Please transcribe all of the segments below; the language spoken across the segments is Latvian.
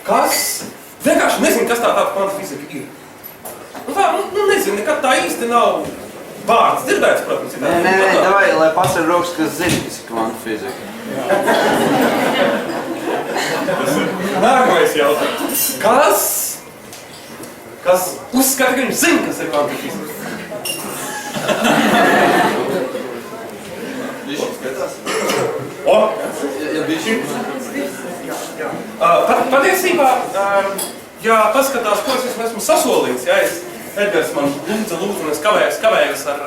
Kas? Vienkārši nezinu, kas tāda kvantu fizika ir. Nezinu, nekad tā īsti nav vārds dzirdēts, protams. Nē, davai, lai pasar rokas, kas zina, kas ir kvantu fizika. Nākamais jautājums. Kas uzskata, ka viņš zina, kas ir kvantu fizika? Bišķi skatās? Ja bišķi? Patiesībā, ja paskatās, ko es esmu sasolījis, ja Edgars man lūdza, un es kavējos ar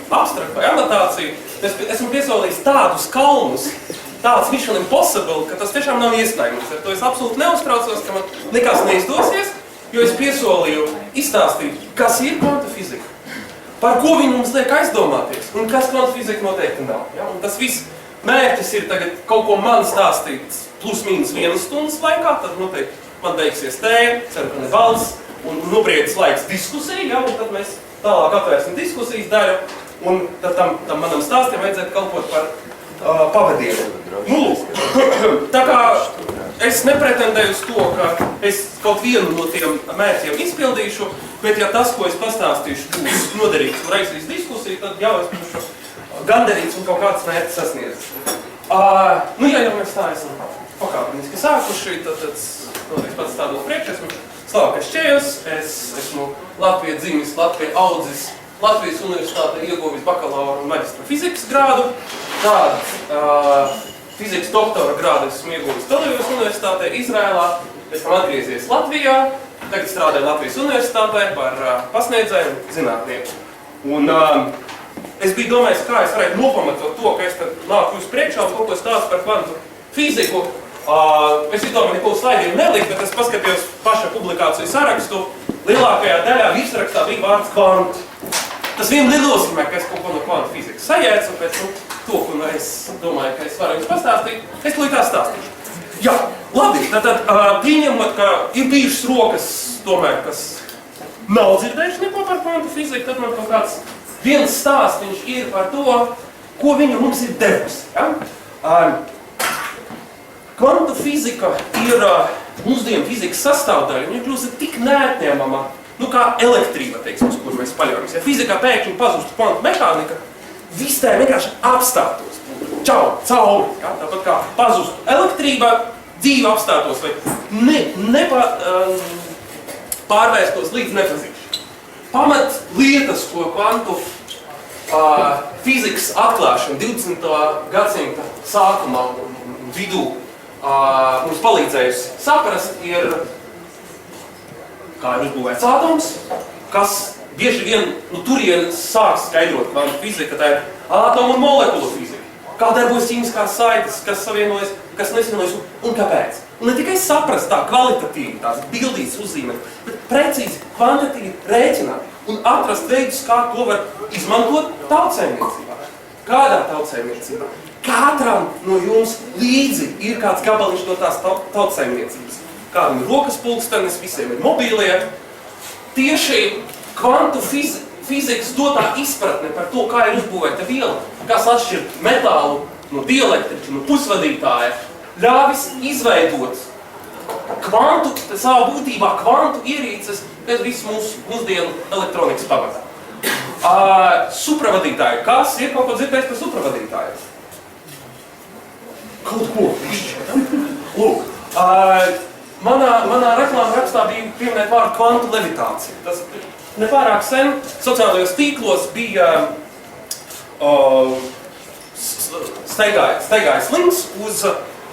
abstraktu vai anotāciju, es esmu piesolījis tādus kalnus, tāds Mission Impossible, ka tas tiešām nav iespējams. Ar to es absolūti neuztraucos, ka man nekas neizdosies, jo es piesolīju izstāstīt, kas ir kvantu fizika, par ko viņi mums liek aizdomāties, un kas kvantu fizika noteikti nav. Ja? Un tas viss mērķis ir tagad kaut ko man stāstīt plus mīnus 1 stundas laikā, tad noteikti man beigsies tēja, ceru, ka ne balss, un nobriedis laiks diskusija, ja? Un tad mēs tālāk atvērsim diskusijas daļu, un tad tam manam stāstiem vajadzētu kalpot par pavadienu. Tā kā es nepretendēju uz to, ka es kaut vienu no tiem mērķiem izpildīšu, bet ja tas, ko es pastāstīšu, būs noderīgs un raisīs diskusiju, tad jau es būšu gandarīts un kaut kāds mērķis sasniedzis. Ja jau mēs tā esam pakāpeniski sākuši, tad es pats stādos priekš, esmu Slavkas Čejos, es esmu Latvijā dzimis, Latvijā audzis, Latvijas universitātē ieguvis bakalaura un maģistra fizikas grādu, tādu fizikas doktora grādu esmu ieguvis Televijas universitātē, Izrēlā, pēc tam atgriezies Latvijā, tagad strādāju Latvijas universitātē par pasniedzēju zinātnieku. Un es biju domājis, kā es varētu nopamatot to, ka es tad nāku jūs priekšā un kaut ko stāstu par kvantu fiziku. Es izdomāju neko slaidiem nelikt, bet es paskatījos paša publikāciju sarakstu. Lielākajā daļā virsrakstā bija vārds kvantu. Tas vien nenozīmē, ka es kaut ko no kvantu fizikas sajēdzu, bet to, ko es domāju, ka es varu jums pastāstīt, es līdz tā stāstīšu. Jā, labi, tad pieņemot, ka ir bijušas rokas, tomēr, kas nav dzirdējuši neko par kvantu fiziku, tad man kaut kāds viens stāstiņš ir par to, ko viņa mums ir devusi. Ja? Kvantu fizika ir mūsdienu fizikas sastāvdaļa, viņa kļūst tik neatņemama, kā elektrība, teiksim, uz kur mēs paļaujamies. Ja fizikā pēkšņi pazustu kvantu mehānika, viss tā vienkārši apstātos. Čau, cauri. Ja? Tāpat kā pazustu elektrība, dzīve apstātos vai pārvērstos līdz nepazīšanai. Pamat lietas, ko kvantu fizikas atklāšana 20. gadsimta sākumā un vidū mums palīdzējusi saprast, ir kā ir uzbūvēts atoms, kas bieži vien turienes sāk skaidrot kvantu fizika, tā ir atomu un molekulu fizika. Kā darbojas ķīmiskās saites, kas savienojas, kas nesavienojas un kāpēc. Un ne tikai saprast tā kvalitatīvi, tās bildītas uzzīmēt, bet precīzi, kvantitīvi rēķināt un atrast veidus, kā to var izmantot tautsaimniecībā. Kādā tautsaimniecībā? Katram no jums līdzi ir kāds gabaliņš no tās tautsaimniecības. Kādam ir rokas pulkstenis, visiem ir mobīlie. Tieši kvantu fizikas dotā izpratne par to, kā ir uzbūvēta viela, kas atšķir metālu no dielektriķa, no pusvadītāja, ļāvis izveidot kvantu, savā būtībā kvantu ierīces, kas visu mūsdienu elektronikas pavadā. Supravadītāji. Kas ir kaut ko dzirdējis par supravadītāju? Kaut ko. Lūk. Manā reklāma rakstā bija pieminēt vārdu kvantu levitācija. Tas nepārāk sen sociālajos tīklos bija staigājis links uz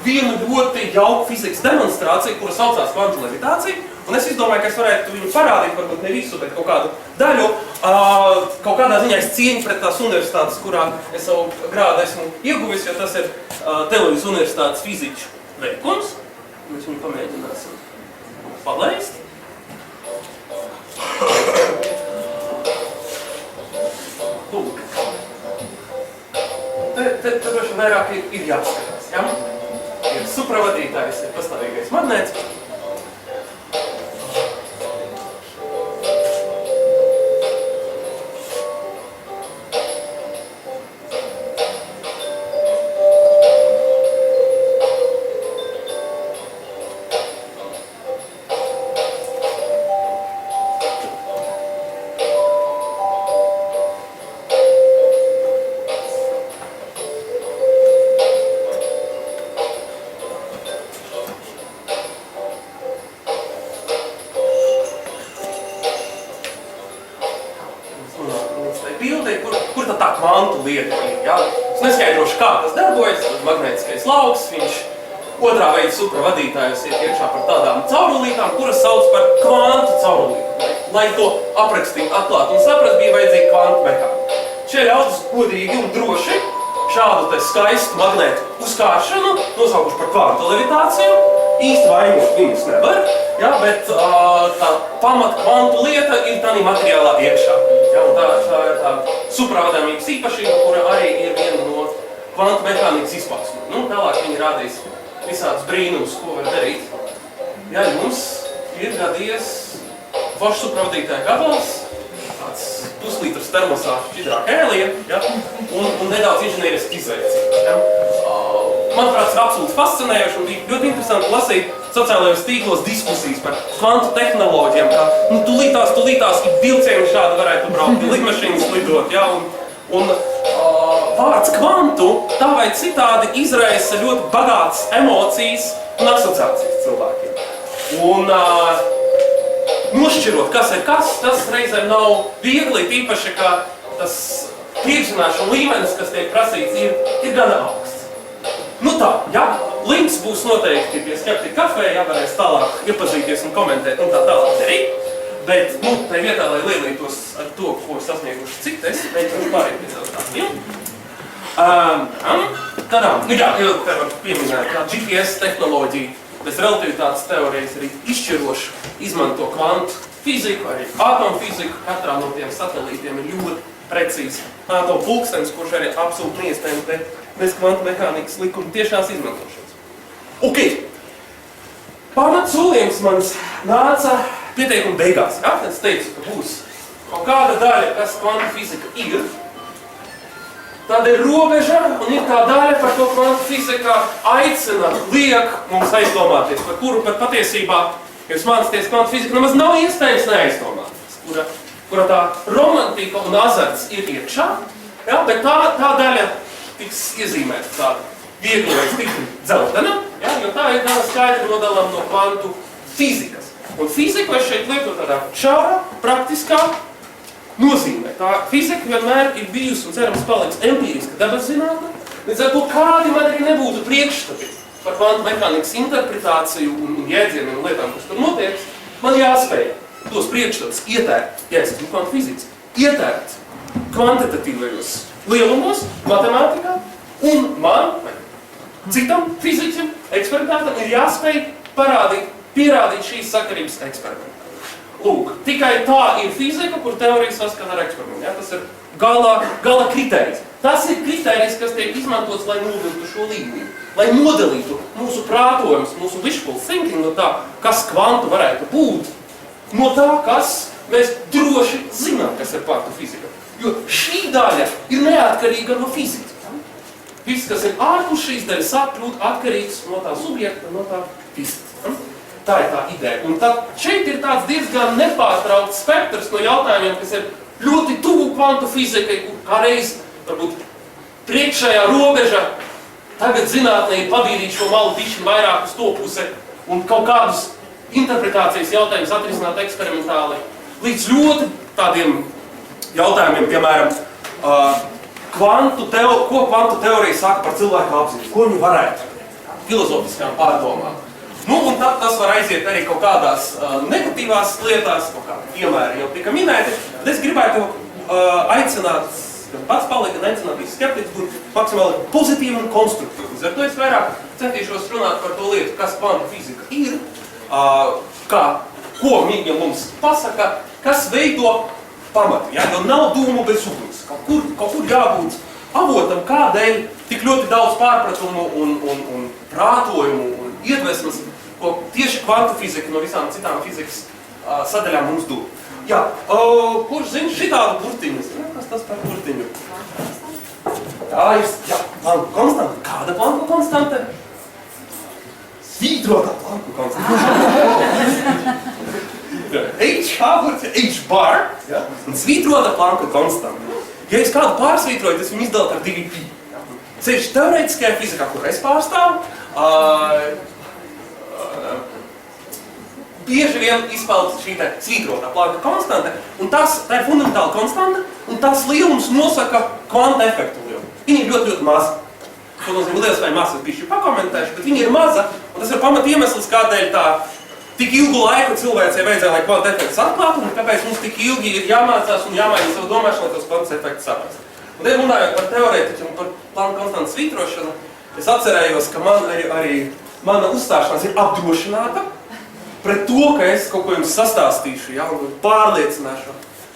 vienu ļoti jauku fizikas demonstrāciju, kura saucās kvantu levitācija, un es izdomāju, ka es varētu viņu parādīt, varbūt ne visu, bet kaut kādu daļu. Kaut kādā ziņā es cieņu pret tās universitātes, kurā es savu grādu esmu ieguvis, jo tas ir Televīzijas universitātes fiziķu veikums. Mēs viņu pamēģināsim palaist. Lūk. Te droši vairāk ir jāskatās, ja? Ir supravadītājs, ir pastāvīgais magnēts. Kur tā kvantu lieta ir, ja? Es neskaidrošu, kā tas darbojas, magnētiskais lauks, viņš otrā veida supravadītājus iet iekšā par tādām caurulītām, kuras sauc par kvantu caurulītām. Lai to aprakstītu atklāt un saprast, bija vajadzīga kvantu mehānika. Šie ļaudis godīgi un droši šādu te skaistu magnētu uzkāršanu nosaukuši par kvantu levitāciju. Īsti vainot viņus nevar, ja, bet tā pamat kvantu lieta ir tādā materiālā iekšā. Ja, un tā ir tā supravadāmības īpašība, kura arī ir viena no kvantu mehānikas izpausmēm. Nu, tālāk viņi rādīs visādus brīnumus, ko var darīt. Ja jums ir gadījies foršs supravadītāja gabals, tāds puslitrs termosā šķidrā kēlija, ja, un nedaudz inženieriski izveicīgi. Ja. Manuprāt, ir absolūti fascinējoši un bija ļoti interesanti lasīt sociālajos tīklos diskusijas par kvantu tehnoloģijām, kā tūlītās vilcieni šādi varētu braukt, lidmašīnas lidot, ja, un vārds kvantu tā vai citādi izraisa ļoti bagātas emocijas un asociācijas cilvēkiem. Un nošķirot, kas ir kas, tas reizēm nav viegli, tīpaši, ka tas priekšzināšanu līmenis, kas tiek prasīts, ir gana augsts. Nu tā, ja, links būs noteikti pie Skeptika kafē, ja varēs tālāk iepazīties un komentēt un tā tālāk darīt. Bet, nu, tai vietā, lai lielītos ar to, ko sasnieguši citi, es mēģināšu pārēt pie tev tādiem. Tādām, nu jā, te var pieminēt, kā GPS tehnoloģija, bez relativitātes teorijas arī izšķiroši izmanto kvantu fiziku, arī atomu fiziku, katrā no tiem satelītiem ir ļoti precīzi atomu pulkstenis, kurš arī absolūti neiespējams bez kvantu mehānikas likuma tiešās izmantošanas. Ok, pamat solījums mans nāca pieteikuma beigās. Ja? Es teicu, ka būs kaut kāda daļa, kas kvantu fizika ir. Tad ir robeža un ir tā daļa, par ko kvantu fizika aicina, liek mums aizdomāties, par kuru pat patiesībā, ja jūs mācāties kvantu fiziku, nemaz nav iespējams neaizdomāties, kura tā romantika un azarts ir iekšā, ja? Bet tā daļa tiks iezīmēta tāda viegli vai stipri dzeltena, ja? Jo tā ir tāda skaidri nodalām no kvantu fizikas. Un fiziku es šeit lietu tādā šaurā, praktiskā nozīmē. Tā fizika vienmēr ir bijusi un cerams paliks empīriska dabas zinātne, līdz ar to kādi man arī nebūtu priekšstati par kvantu mehānikas interpretāciju un jēdzieniem un lietām, kas tur notiek, man jāspēj tos priekšstatus ietērt, ja es esmu kvantu fizikas, ietērt kvantitatīvajos lielumos, matemātikā, un man, citam fiziķim, eksperimentātam ir jāspēj pierādīt šīs sakarības eksperimentā. Lūk, tikai tā ir fizika, kur teorija saskan ar eksperimentu. Ja? Tas ir gala kritērijs. Tas ir kritērijs, kas tiek izmantots, lai nodalītu šo līmeni, lai nodalītu mūsu prātojumus, mūsu wishful thinking no tā, kas kvantu varētu būt, no tā, kas mēs droši zinām, kas ir kvantu fizika. Jo šī daļa ir neatkarīga no fizikas. Viss, kas ir ārpus šīs daļas, sāk kļūt atkarīgs no tā subjekta, no tā fizikas. Tā ir tā ideja. Un tad šeit ir tāds diezgan nepārtraukts spektrs no jautājumiem, kas ir ļoti tuvu kvantu fizikai, kur kā reiz, varbūt, priekšējā robeža tagad zinātnē ir pabīdīt šo malu bišķi vairāk uz to puse un kaut kādus interpretācijas jautājumus atrisināt eksperimentāli. Līdz ļoti tādiem jautājumiem, piemēram, ko kvantu teorija saka par cilvēku apziņu, ko viņi varētu. filozofiskām pārdomām. Nu, un tad tas var aiziet arī kaut kādās negatīvās lietās, kaut kādi piemēri jau tika minēti. Tad es gribētu aicināt, gan pats palikt, gan aicināt visus skeptiķus būt maksimāli pozitīvi un konstruktīvi. Ar to es vairāk centīšos runāt par to lietu, kas kvantu fizika ir, ko viņa mums pasaka, kas veido pamatu. Ja? Jo nav dūmu bez uguns. Kaut kur jābūt avotam, kādēļ tik ļoti daudz pārpratumu un prātojumu un iedvesmas, ko tieši kvantu fizika no visām citām fizikas sadaļām mums dod. Jā, kurš zina šitādu burtiņu? Kas tas par burtiņu? Tā ir, jā, Planka konstanta. Kāda Planka konstanta? Svītrotā Planka konstanta. H bar, ja? Un svītrotā Planka konstanta. Ja es kādu pārsvītroju, tas viņu izdala ar 2π. Ceļš teorētiskajā fizikā, kur es pārstāvu, bieži vien izpeld šī svītrotā Planka konstanta, un tā ir fundamentāla konstanta, un tās lielums nosaka kvanta efektu lielumu. Viņa ir ļoti, ļoti maza. To nozīmē liels vai mazs, es bišķi pakomentēšu, bet viņa ir maza, un tas ir pamat iemesls, kādēļ tā tik ilgu laiku cilvēcei vajadzēja, lai kvanta efekts atklātu, un kāpēc mums tik ilgi ir jāmācās un jāmaina savu domāšanu, lai tos kvanta efektus saprast. Un tad runājot par teorētiķu un par Planka konstantas svītrošanu, es atcerējos, ka man arī mana uzstāšanās ir apdrošināta pret to, ka es kaut ko jums sastāstīšu, ja, un pārliecināšu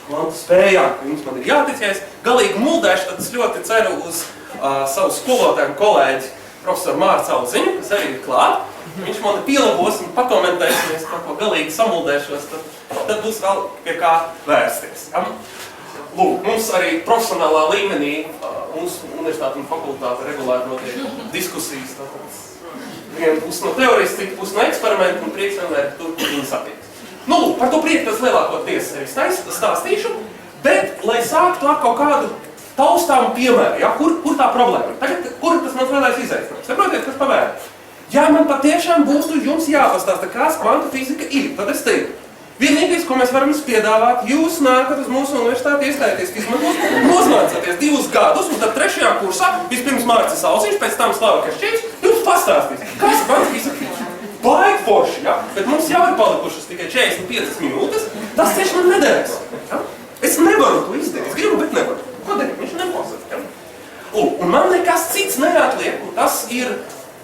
kvantu spējām, ka jums man ir jātic, ja es galīgi muldēšu, tad es ļoti ceru uz savu skolotāju kolēģi, profesoru Mārcu Auziņu, kas arī ir klāt. Viņš mani pielabos un pakomentēs, ja es kaut ko galīgi samuldēšos, tad būs vēl pie kā vērsties. Ja? Lūk, mums arī profesionālā līmenī, mūsu universitāte un fakultāte regulāri notiek diskusijas. Viena puse no teorijas, cita puse no eksperimenta, un prieks vienmēr tur, kur viņas attiec. Nu, lūk, par to prieku tas lielākoties arī stāstīšu, bet, lai sāktu ar kaut kādu taustāmu piemēru, ja? Kur tā problēma? Tagad, kur tas mans vēlēs izaicinājums? Saprotiet, kas pavēr? Ja man patiešām būtu jums jāpastāsta, kāds kvantu fizika ir, tad es teiktu, vienīgais, ko mēs varam jums piedāvāt, jūs nākat uz mūsu universitāti, iestājaties fizmatos, nozmācāties 2 gadus, un tad 3. kursā, vispirms Mārcis Auziņš, pēc tam Slava Kašķīns, jums pastāstīs, kas kvantu fizika ir. Baigi forši, ja? Bet mums jau ir palikušas tikai 45 minūtes, tas ceļš man nederēs. Ja? Es nevaru to izdarīt, es gribu, bet nevaru. Ko darīt? Viņš neposaka. Ja? Un man nekas cits neatliek, un tas ir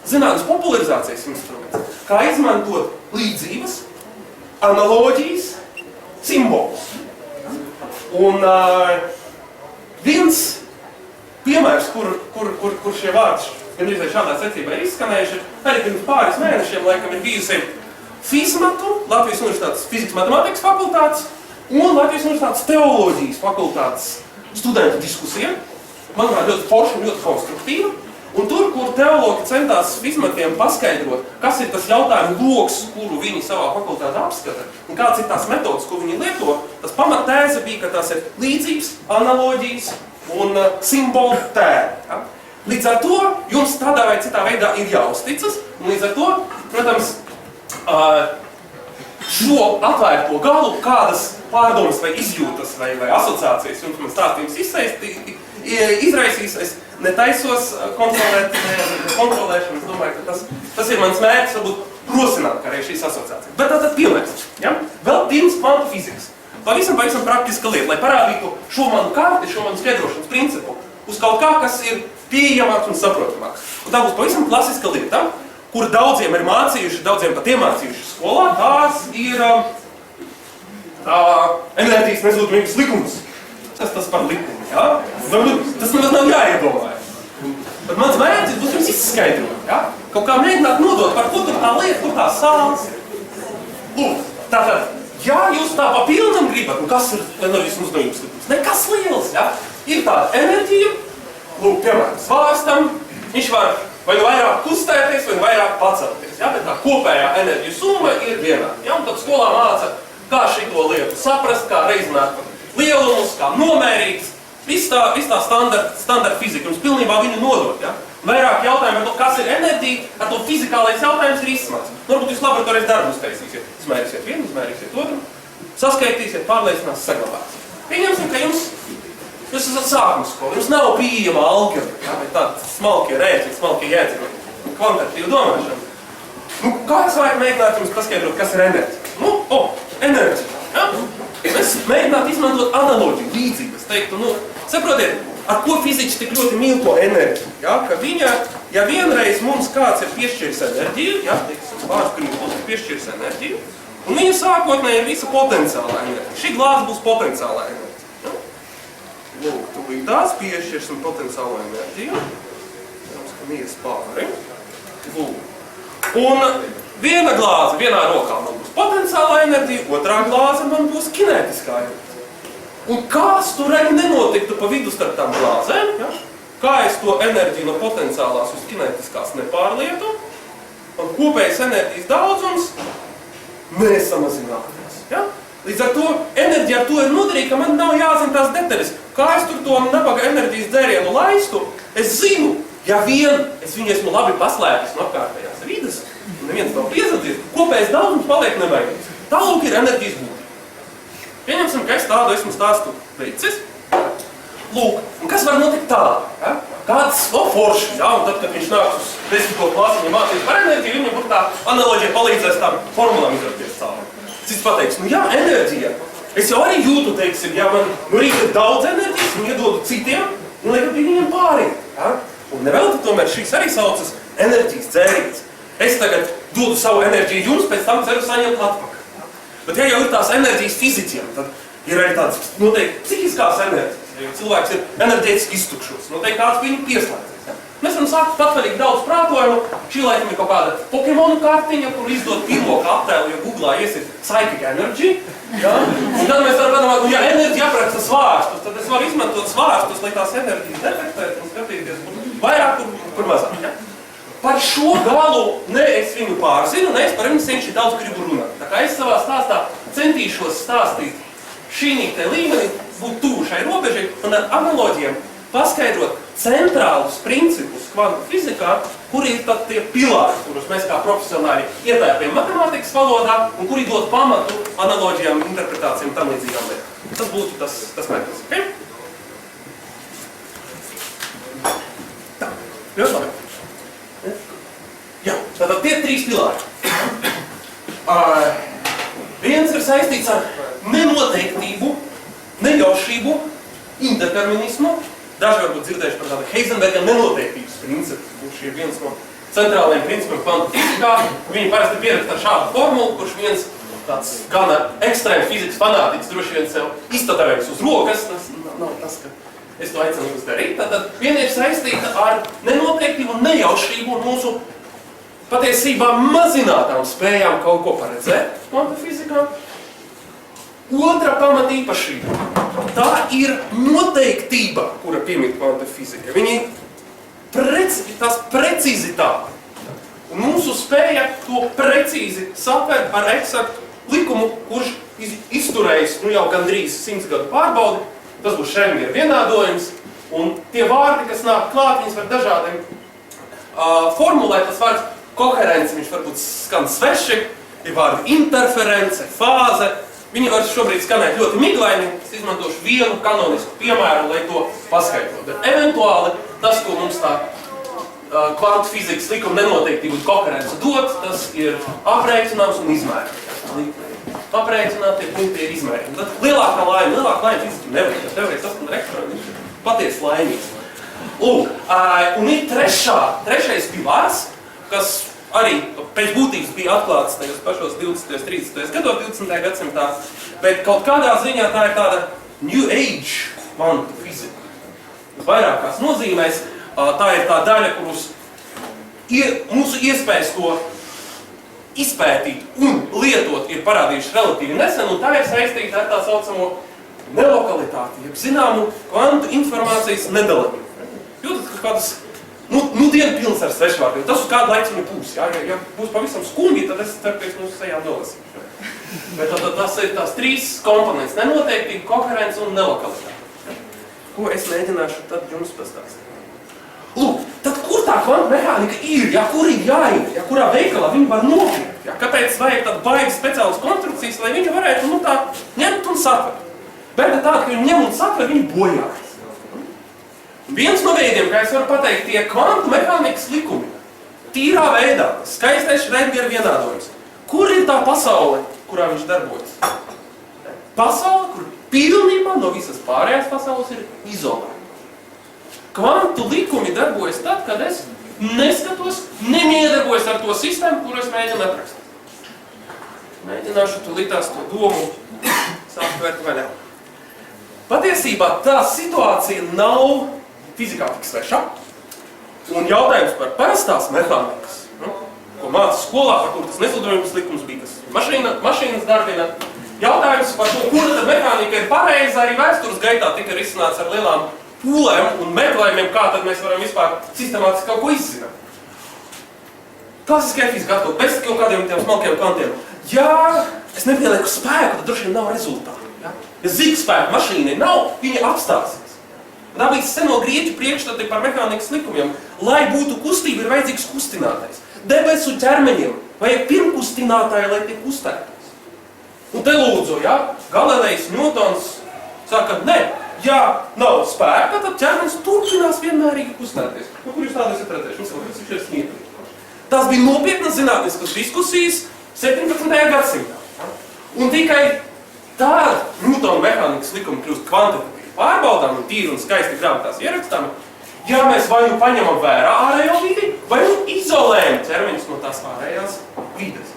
zinātnes popularizācijas instruments, kā izmantot līdzības, analoģijas, simbolus. Un viens piemērs, kur šie vārdi gandrīz šādā secībā ir izskanējuši, arī pirms pāris mēnešiem laikam ir bijusi FISMATU, Latvijas Universitātes fizikas matemātikas fakultātes un Latvijas Universitātes teoloģijas fakultātes studentu diskusija. Manuprāt, ļoti forša un ļoti konstruktīva. Un tur, kur teologi centās FISMATiem paskaidrot, kas ir tas jautājumu loks, kuru viņi savā fakultātē apskata, un kāds ir tās metodas, ko viņi lieto, tas pamattēze bija, ka tās ir līdzības, analoģijas un simbolu tēri. Ja? Līdz ar to jums tādā vai citā veidā ir jāuzticas, un līdz ar to, protams, šo atvērto galu, kādas pārdomas vai izjūtas vai asociācijas jums man stāstījums izraisīs, es netaisos kontrolēšanu, es domāju, ka tas ir mans mērķis, varbūt rosināt arī šīs asociācijas. Bet tātad piemērs, ja? Vēl pirms kvantu fizikas. Pavisam praktiska lieta, lai parādītu šo manu kārti, šo manu skaidrošanas principu uz kaut kā, kas ir pieejamāks un saprotamāks. Un tā būs pavisam klasiska lieta, kur daudziem ir mācījuši, daudziem pat iemācījuši skolā, tās ir enerģijas nezudumības likums. Kas tas par likumu, ja? Tas nav jāiedomāja. Bet mans mērķis būs jums izskaidrot, ja? Kaut kā mēģināt nodot, par ko tur tā lieta, kur tā sāls. Lūk, tātad, ja jūs tā pa pilnam gribat, nu kas ir enerģijas nezudumības likums? Nekas liels, ja? Ir tāda enerģija, lūk, piemēram, svārstam, viņš var vai nu vairāk kustēties, vai nu vairāk pacelties, ja? Bet tā kopējā enerģijas summa ir vienāda, ja? Un tad skolā māca, kā šito lietu saprast, kā reizināt lielumus, kā nomērīts, viss tā standarta fizika, jums pilnībā viņu nodot, ja? Vairāk jautājumu par to, kas ir enerģija, ar to fizikālais jautājums ir izsmāts. Varbūt jūs laboratorijas darbu uztaisīsiet, izmērīsiet vienu, izmērīsiet otru, saskaitīsiet, pārliecinās, saglabāsiet. Pieņemsim, ka jūs esat sākuma skola, jums nav pieejama algebra, ja? Vai tādi smalkie rēķini, smalkie jēdzieni. kvantitatīvu domāšanu. Kā es vajag mēģināt jums paskaidrot, kas ir enerģija? Enerģija. Ja? Es mēģinātu izmantot analoģiju, līdzību. Es teiktu, saprotiet, ar ko fiziķis tik ļoti mīl to enerģiju? Ja? Ka ja vienreiz mums kāds ir piešķiris enerģiju, ja? Teiksim, vārds grībulis ir piešķiris enerģiju, un viņa sākotnēji ir visa potenciālā enerģija. Šī glāze būs potenciālā enerģija. Ja? Lūk, tu tās piešķirsim potenciālo enerģiju. Jums, ka mīras pāri. Lūk. Un viena glāze, vienā rokā man būs potenciālā enerģija, otrā glāze man būs kinētiskā enerģija. Un kāds tur arī nenotiktu pa vidu starp tām glāzēm, ja? Kā es to enerģiju no potenciālās uz kinētiskās nepārlietu, un kopējais enerģijas daudzums nesamazināties. Ja? Līdz ar to enerģija ar to ir noderīga, ka man nav jāzina tās detaļas. Kā es tur to nabaga enerģijas dzērienu laistu, es zinu, ja vien es viņu esmu labi paslēpis no apkārtējās vides, un neviens nav piesadzies, kopējais daudzums paliek nevainīgs. Tālūk ir enerģijas būtība. Pieņemsim, ka es tādu esmu stāstu veicis. Lūk, un kas var notikt tālāk? Ja? Kāds forši, ja? Un tad, kad viņš nāks uz 10. klasi, viņam mācīs par enerģiju, viņam būtu tā analoģija palīdzēs tām formulām izrapties cauri. Cits pateiks, enerģija. Es jau arī jūtu, teiksim, ja man rīt ir daudz enerģijas, un iedodu citiem, un liekam pie viņiem pārīt. Ja? Un nevēlti tomēr šīs arī saucas enerģijas dzēriens. Es tagad dodu savu enerģiju jums, pēc tam ceru saņemt atpakaļ. Bet ja jau ir tās enerģijas fiziķiem, tad ir arī tādas noteikti psihiskās enerģijas. Ja cilvēks ir enerģētiski iztukšos, noteikti kāds viņu pieslēdzies. Ja? Mēs varam sākt patvaļīgi daudz prātojumu. Šī laikam ir kaut kāda Pokemonu kartiņa, kur izdod pirmo attēlu, jo Googlā iesiet Psychic Energy. Ja? Un tad mēs varam padomāt, ja enerģija apraksta svārstus, tad es varu izmantot svārstus, lai tās enerģijas detektētu un skatīties vairāk, kur mazāk. Ja? Par šo galu ne es viņu pārzinu, ne es par viņu senši daudz gribu runāt. Tā kā es savā stāstā centīšos stāstīt šī līmenī, būt tuvu šai robežai un ar analoģiem paskaidrot centrālus principus kvantu fizikā, kuri ir tad tie pilāri, kurus mēs kā profesionāļi ietērpjam matemātikas valodā un kuri dod pamatu analoģijām, interpretācijām tam līdzīgām lietām. Tas būtu tas mērķis. Okay? Tā, ļoti labi. Jā, tātad tie 3 pilāri. Viens ir saistīts ar nenoteiktību, nejaušību, indeterminismu. Daži varbūt dzirdējuši par tādu Heisenberga nenoteiktības principu, kurš ir viens no centrālajiem principiem kvantu fizikā. Viņi parasti pieraksta ar šādu formulu, kurš viens tāds gana ekstrēma fizikas fanātiķis droši vien sev iztatavējis uz rokas. Tas nav tas, ka es to aicinu jūs darīt. Tātad viena ir saistīta ar nenoteiktību un nejaušību un mūsu patiesībā mazinātām spējām kaut ko paredzēt kvantu fizikā. Otra pamatīpašība. Tā ir noteiktība, kura piemīt kvanta fizika. Tās precizitāte. Un mūsu spēja to precīzi sapēt ar eksaktu likumu, kurš izturējis jau gandrīz 100 gadu pārbaudi. Tas būs Schrödinger vienādojums. Un tie vārdi, kas nāk klāt, viņas var dažādiem formulēt. Tas vārds koherence, viņš varbūt skan sveši. Ir vārdi interference, fāze. Viņi var šobrīd skanēt ļoti miglaini, es izmantošu vienu kanonisku piemēru, lai to paskaidrotu. Bet eventuāli tas, ko mums tā kvantu fizikas likuma nenoteiktība un koherence dod, tas ir aprēķināms un izmērījums. Aprēķinātie punkti ir izmērījumi. Tad lielākā laime fizika nevajag, jo teorijas saskan ar ekstrēmu, patiesi laimīgs. Lūk, un ir trešais pilārs, kas arī pēc būtības bija atklāts tajos pašos 20. 30. gados 20. gadsimtā, bet kaut kādā ziņā tā ir tāda New Age kvantu fizika. Vairākās nozīmēs tā ir tā daļa, kurus mūsu iespējas to izpētīt un lietot ir parādījuši relatīvi nesen, un tā ir saistīta ar tā saucamo nelokalitāti, jeb zināmu kvantu informācijas nedalamību. Jūtat, ka kādas dienu pilns ar svešvārdiem. Tas uz kādu laiku viņu būs. Ja būs pavisam skumji, tad es ceru, ka es mūsu sejām nolasīšu. Bet tad tas ir tās 3 komponents – nenoteiktība, koherence un nelokalitāte. Ko es mēģināšu tad jums pastāstīt? Lūk, tad kur tā kvantu mehānika ir? Ja, kur ir jāiet? Ja, kurā veikalā viņi var nopirkt? Ja, kāpēc vajag tādu baigi speciālas konstrukcijas, lai viņi varētu tā ņemt un satvert? Bet tāda, ka viņi ņem un satver, viņi bojājas. Viens no veidiem, kā es varu pateikt, tie kvantu mehānikas likumi. tīrā veidā, skaistais Šrēdingera vienādojums. Kur ir tā pasaule, kurā viņš darbojas? Pasaule, kur pilnībā no visas pārējās pasaules ir izolēta. Kvantu likumi darbojas tad, kad es neskatos, nemiedarbojos ar to sistēmu, kuru es mēģinu atrakstīt. Mēģināšu tūlītās to domu sākt vērt vaļā. Patiesībā tā situācija nav fizikā tik sveša. Un jautājums par parastās mehānikas, ko māca skolā, par kur tas nesludojums likums bija, kas mašīnas darbina. Jautājums par to, kura tad mehānika ir pareiza, arī vēstures gaitā tika risināts ar lielām pūlēm un meklējumiem, kā tad mēs varam vispār sistemātiski kaut ko izzināt. Klasiskajā fizikā atkal, bez kaut kādiem tiem smalkiem kantiem. Ja es nepielieku spēku, tad droši vien nav rezultātu. Ja zig spēku mašīnai nav, viņa apstāsies. Tā bija seno grieķu priekšstati par mehānikas likumiem. Lai būtu kustība, ir vajadzīgs kustinātais. Debesu ķermeņiem vajag pirmkustinātāji, lai tie kustētos. Un te lūdzu, ja, Galilejs, Ņūtons saka, ne, ja nav spēka, tad ķermenis turpinās vienmērīgi kustēties. Kur jūs tādu esat redzējuši? Viņš ir smieklīgi. Tās bija nopietnas zinātniskas diskusijas 17. gadsimtā. Un tikai tāda Ņūtona mehānikas likuma kļūst kvantitatīvi pārbaudām un tīri un skaisti grāmatās ierakstām, ja mēs vai nu paņemam vērā ārējo vidi, vai nu izolējam ķermeņus no tās ārējās vides.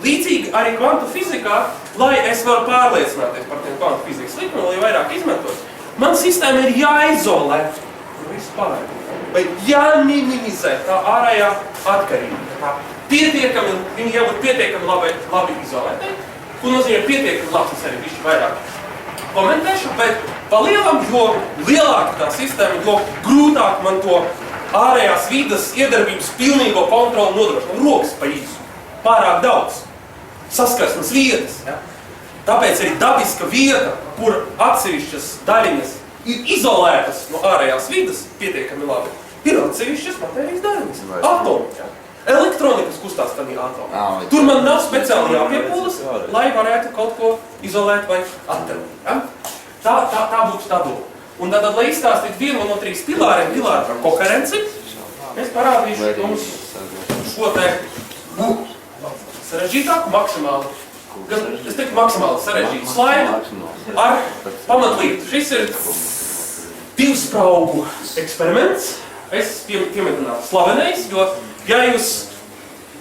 Līdzīgi arī kvantu fizikā, lai es varu pārliecināties par tiem kvantu fizikas likumiem, lai vairāk izmantot, man sistēma ir jāizolē no visu pārējo. Vai jāminimizē tā ārējā atkarība. Viņi jābūt pietiekami labi izolētai, ko nozīmē pietiekami labs, es arī višķi vairāk komentēšu, bet pa lielam, jo lielāka tā sistēma, jo grūtāk man to ārējās vides iedarbības pilnīgo kontroli nodrošina. Rokas pa īsu, pārāk daudz, saskarsmes vietas. Ja? Tāpēc arī dabiska vieta, kur atsevišķas daļiņas ir izolētas no ārējās vides pietiekami labi, ir atsevišķas matērijas daļiņas, atomi. Ja? Elektroni, kas kustās tādā atomā. Tur man nav speciāli jāpiepūlas, lai varētu kaut ko izolēt vai attelēt. Ja? Tā būtu tā doma. Un tātad, lai izstāstītu vienu no 3 pilāriem, pilāri par koherenci, es parādīšu jums šo te sarežģītāku, maksimāli, es teiktu maksimāli sarežģītu slaidu ar pamatlītu. Šis ir 2 spraugu eksperiments. Es piemetinātu slavenais, jo ja jūs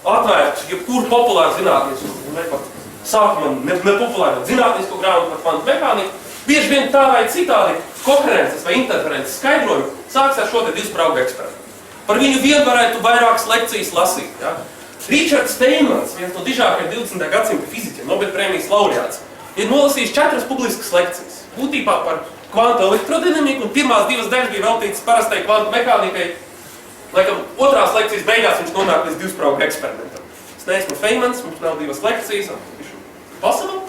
atvērtu jebkuru populāru zinātnisku, ne pat sākumā nepopulāru zinātnisku grāmatu par kvantu mehāniku, bieži vien tā vai citādi koherences vai interferences skaidrojumi sāks ar šo te 2 spraugu eksperimentu. Par viņu vien varētu vairākas lekcijas lasīt. Ja? Richards Steinmans, viens no dižākajiem 20. gadsimta fiziķiem, Nobel prēmijas laureāts, ir nolasījis 4 publiskas lekcijas. Būtībā par kvantu elektrodinamiku, un pirmās 2 daļas bija veltītas parastai kvantu mehānikai. Laikam, 2. lekcijas beigās viņš nonāk līdz 2 spraugu eksperimentam. Es neesmu Feynmans, mums nav 2 lekcijas, possible,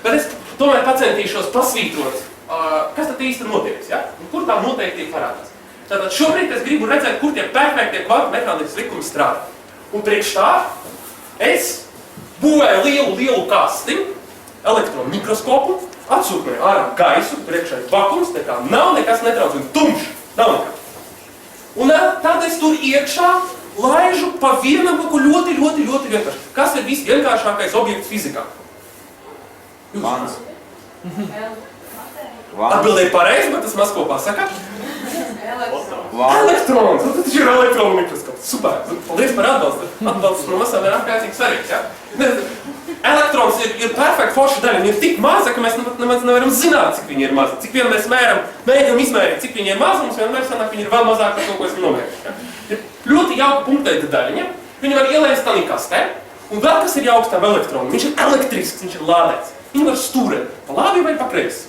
bet es tomēr pacentīšos pasvītrot, kas tad īsti notiek, ja? Un kur tā noteikti parādās. Tātad šobrīd es gribu redzēt, kur tie perfektie kvantu mehānikas likumi strādā. Un priekš tā es būvēju lielu kasti, elektronu mikroskopu, atsūkoju ārā gaisu, priekšā ir vakums, nekā nav nekas netrauc, un tumšs, nav nekā. Un tad es tur iekšā laižu pa vienam kaut ko ļoti vienkārši. Kas ir visvienkāršākais objekts fizikā? Vans. Atbildēju pareizi, bet tas maz kopā saka? Elektrons. Tas taču ir elektronu mikroskops. Super. Paldies par atbalstu. Atbalsts no masām ir ārkārtīgi svarīgs, ja? Elektrons ir perfekta forša daļa. Viņa ir tik maza, ka mēs nemaz nevaram zināt, cik viņa ir maza. Cik vien mēs mēģinām izmērīt, cik viņa ir maza, mums vienmēr sanāk, viņa ir vēl mazāk par to, ko esam nomērījuši. Ja? Ir ļoti jauka punktēta daļiņa. Viņa var ielaist tādā kastē. Un vēl kas ir jauks tam elektronam. Viņš ir elektrisks, viņš ir lādēts. Viņu var stūrēt pa labi vai pa kreisi.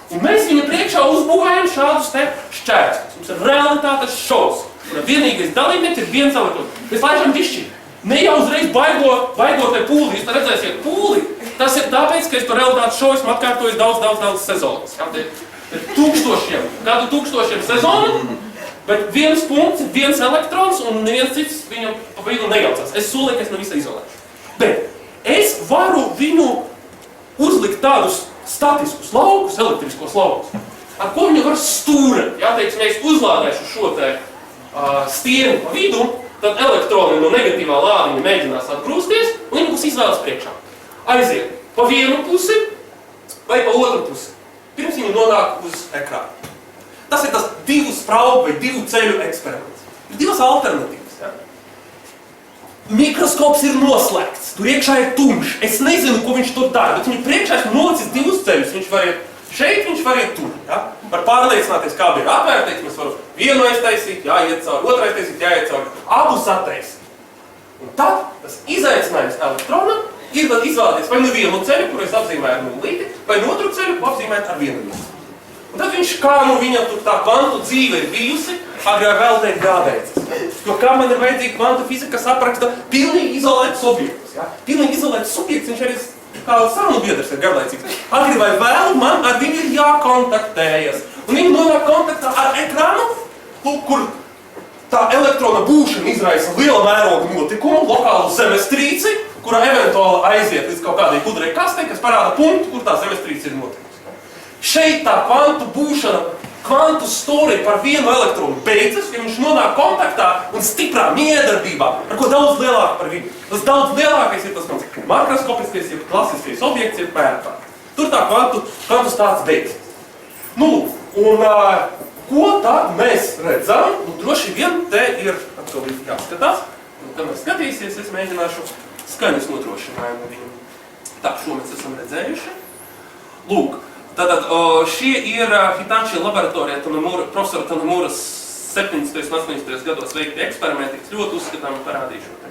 Un mēs viņu priekšā uzbūvējam šādus te šķērsus. Mums ir realitātes šovs. Un vienīgais dalībnieks ir viens elektrons. Mēs laižam dišķi. Ne jau uzreiz baigot te pūli. Jūs te redzēsiet pūli. Tas ir tāpēc, ka es to realitātes šovu esmu atkārtojis daudz sezonas. Kādu tūkstošiem sezonu, bet viens punkts, viens elektrons un neviens cits viņam pa vidu nejaucās. Es solīju, ka es nav visai izolēšu. Bet es varu viņu uzlikt tādus statiskus laukus, elektriskos laukus, ar ko viņu var stūrēt. Ja, teiksim, ja es uzlādēšu šo te stieni pa vidu, tad elektroni no negatīvā lādiņa mēģinās atgrūsties, un viņi būs izvēles priekšā. Aiziet pa vienu pusi vai pa otru pusi, pirms viņi nonāk uz ekrānu. Tas ir tas divu spraugu vai divu ceļu eksperiments. Ir divas alternatīvas. Ja? Mikroskops ir noslēgts, tur iekšā ir tumšs. Es nezinu, ko viņš tur dara, bet viņu priekšā esmu nolicis divus ceļus. Viņš var iet šeit, viņš var iet tur. Ja? Var pārliecināties, kāda ir atvērta, mēs varam vienu aiztaisīt, jāiet cauri, otru aiztaisīt, jāiet cauri, abus attaisīt. Un tad tas izaicinājums elektronam ir tad izvēlēties vai nu vienu ceļu, kuru es apzīmēju ar nulīti, vai nu otru ceļu, ko apzīmēt ar vienu nulīti. Un tad viņš, kā nu viņam tur tā kvantu dzīve ir bijusi, agrāk vēl teikt jābeidzas. Jo kā man ir vajadzīga kvantu fizika, kas apraksta pilnīgi izolētus objektus. Ja? Pilnīgi izolētus subjekts, viņš arī kā sarunu biedrs ir garlaicīgs. Agri vai vēlu man ar viņu ir jākontaktējas. Un viņi nonāk kontaktā ar ekrānu, kur tā elektrona būšana izraisa liela mēroga notikumu, lokālu zemestrīci, kura eventuāli aiziet līdz kaut kādai gudrai kastei, kas parāda punktu, kur tā zemestrīce ir notikusi. Šeit tā kvantu būšana, kvantu storija par vienu elektronu beidzas, ja viņš nonāk kontaktā un stiprā miedarbībā, ar ko daudz lielāk par viņu. Tas daudz lielākais ir tas mans makroskopiskais, ja klasiskais objekts ir pērpār. Tur tā kvantu stāsts beidzas. Nu, un ko tad mēs redzam? Nu, droši vien te ir atkal jāskatās. Un, kad mēs skatīsies, es mēģināšu skaņas nodrošinājumu viņu. Tā, šo mēs esam redzējuši. Lūk. Tātad šie ir Hitachi laboratorijā profesora Tanamūras 70. un 80. gados veikti eksperimenti, kas ļoti uzskatāmi parādīšu te.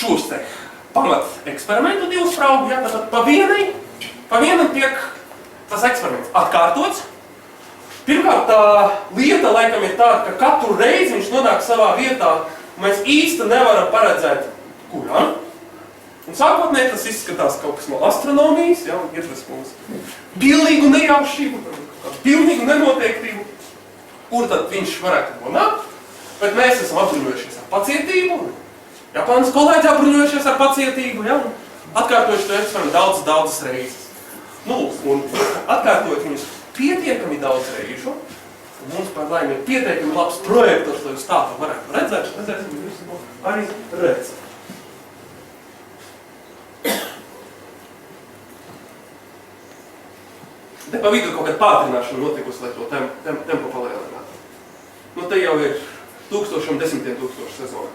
Šos te pamat eksperimentu divus spraugu, ja, tātad pa vienam tiek tas eksperiments atkārtots. Pirmkārt, tā lieta laikam ir tāda, ka katru reizi viņš nonāk savā vietā, un mēs īsti nevaram paredzēt, kurā. Un sākotnēji tas izskatās kaut kas no astronomijas, ja, un iedvest mums pilnīgu nejaušību, pilnīgu nenoteiktību, kur tad viņš varētu nonākt, bet mēs esam apbruņojušies ar pacietību, Japānas kolēģi apbruņojušies ar pacietību, ja, un atkārtojuši to eksperimentu daudzas reizes. Nu, un atkārtojot viņus pietiekami daudz reižu, un mums par laimi ir pietiekami labs projektors, lai uz tā varētu redzēt, redzēsim, jūs arī redzat. Te pa vidu kaut kāda pātrināšana notikusi, lai to tempu palielinātu. Nu, te jau ir 1000 un 10 000 sezonu.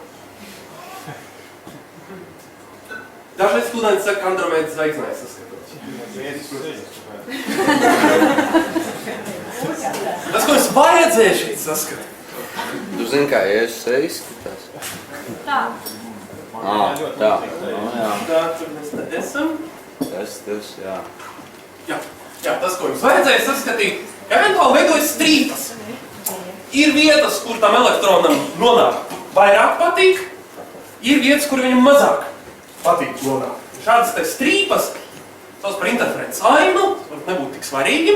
Dažreiz studenti saka, ka Andromēdas zvaigznājas saskatot. Tas, ko es vajadzēju šeit saskatīt. Tu zini, kā iesa izskatās? Tā. Tā. Tā, tur mēs te esam. Tas, jā. Jā, tas, ko jums vajadzēja saskatīt, eventuāli veidojas strīpas. Ir vietas, kur tam elektronam nonāk vairāk patīk, ir vietas, kur viņam mazāk patīk nonāk. Šādas te strīpas sauc par interferences ainu, var nebūt tik svarīgi.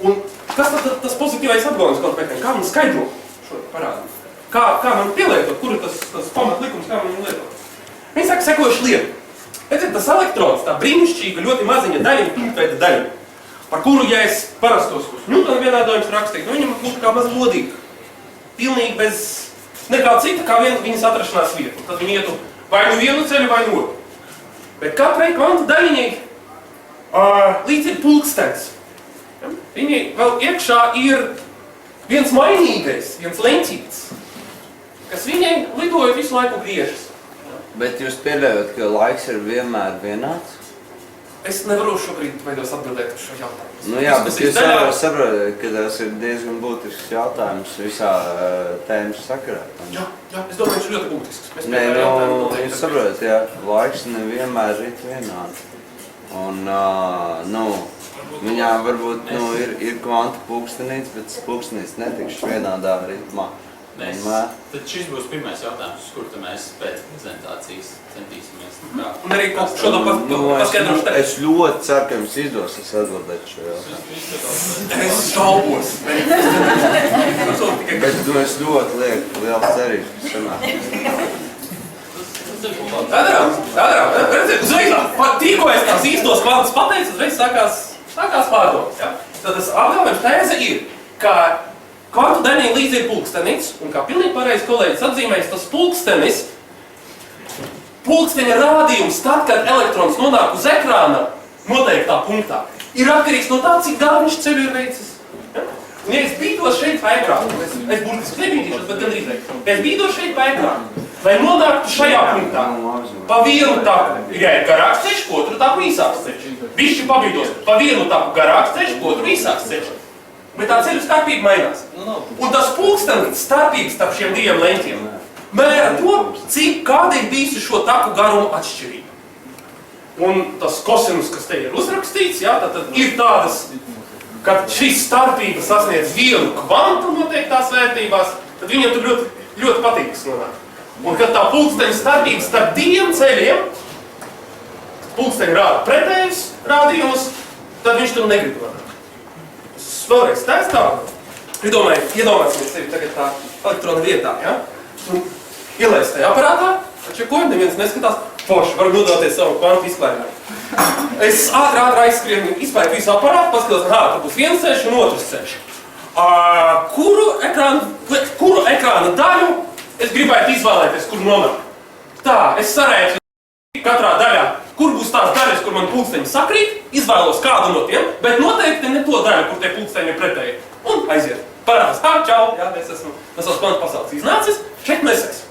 Un kas tad tas pozitīvais atgādājums konkrētiem? Kā man skaidro šo parādu? Kā man pielietot? Kur ir tas pamatlikums, kā man viņu lietot? Viņi saka sekojuši lietu. Pēc tas elektrons, tā brīnišķīga, ļoti maziņa daļiņa, pinktveida daļiņa, par kuru, ja es parastos uz Ņūtona vienādojums rakstītu, nu viņam būtu kā maz lodīga. Pilnīgi bez nekā cita, kā viņas atrašanās vieta. Tad viņi ietu vai nu vienu ceļu, vai nu otru. Bet katrai kvantu daļiņai līdz ir pulkstens. Ja? Viņai vēl iekšā ir viens mainīgais, viens leņķīts, kas viņai lidojot visu laiku griežas. Bet jūs pieļaujat, ka laiks ir vienmēr vienāds? Es nevaru šobrīd veidos atbildēt uz šo jautājumu. Nu jā, bet jūs saprotat, ka tas ir diezgan būtisks jautājums visā tēmas sakarā. Jā, es domāju, viņš ir ļoti būtisks. Nē, jūs saprotat, jā, laiks nevienmēr rit vienādi. Un, viņā varbūt, ir kvantu pulkstenīts, bet tas pulkstenīts netikšs vienādā ritmā. Tad šis būs pirmais jautājums, uz kuru mēs pēc prezentācijas centīsimies. Un arī šo to paskaidrošu te. Es ļoti ceru, ka jums izdosies atbildēt šo jautājumu. Es šaubos. Bet es ļoti lieku liels cerības, ka sanāk. Tā darām. Redziet, uzreiz tikko es tās īstos kvantus pateicu, uzreiz sākās pārdomas. Ja? Tad tas apgalvojums tēze ir, ka Kvantu daļai līdzi ir pulkstenis, un kā pilnīgi pareizi kolēģis atzīmēs, tas pulksteņa rādījums tad, kad elektrons nonāk uz ekrāna noteiktā punktā, ir atkarīgs no tā, cik daudz viņš ceļu ir veicis. Ja? Un ja es bīdos šeit pa ekrānu, es burtiski nebīdīšos, bet gan rīzēju, ja es bīdos šeit pa ekrānu, lai nonāktu šajā punktā, pa vienu taku ir garāks ceļš, pa otru taku īsāks ceļš. Bišķi pabīdos, pa vienu taku garāks ceļš, pa otru īsāks ceļš. Bet tā ceļu starpība mainās. Un tas pulkstenis starpības starp šiem diviem leņķiem mēra to, kāda ir bijusi šo taku garumu atšķirība. Un tas kosinus, kas te ir uzrakstīts, ja, tad ir tādas, kad šīs starpības sasniedz vienu kvantu noteiktās vērtībās, tad viņam tur ļoti, ļoti patīkas nonāk. Un kad tā pulksteņa starpības starp diviem ceļiem, pulksteņa rāda pretējus rādījumus, tad viņš tur negrib nonāk. Vēlreiz taistāvu. Iedomāsimies sevi tagad tā elektrona vietā, ja? Un ielaist tajā aparātā, atčekojam, neviens neskatās, forši, var nodoties savu kvantu izklājumā. Es ātri aizskrienu, izpētu visu aparātu, paskatās, tur būs viens ceļš un otrs ceļš. Kuru ekrāna daļu es gribētu izvēlēties, kur nonāk? Tā, es sarēķinu katrā daļā, kur būs tās daļas, kur man pulksteņi sakrīt, izvēlos kādu no tiem, bet noteikti ne to daļu, kur tie pulksteņi ir pretēji. Un aiziet. Parādās, čau, jā, es esmu kvantu pasaules iznācis, šeit mēs esam.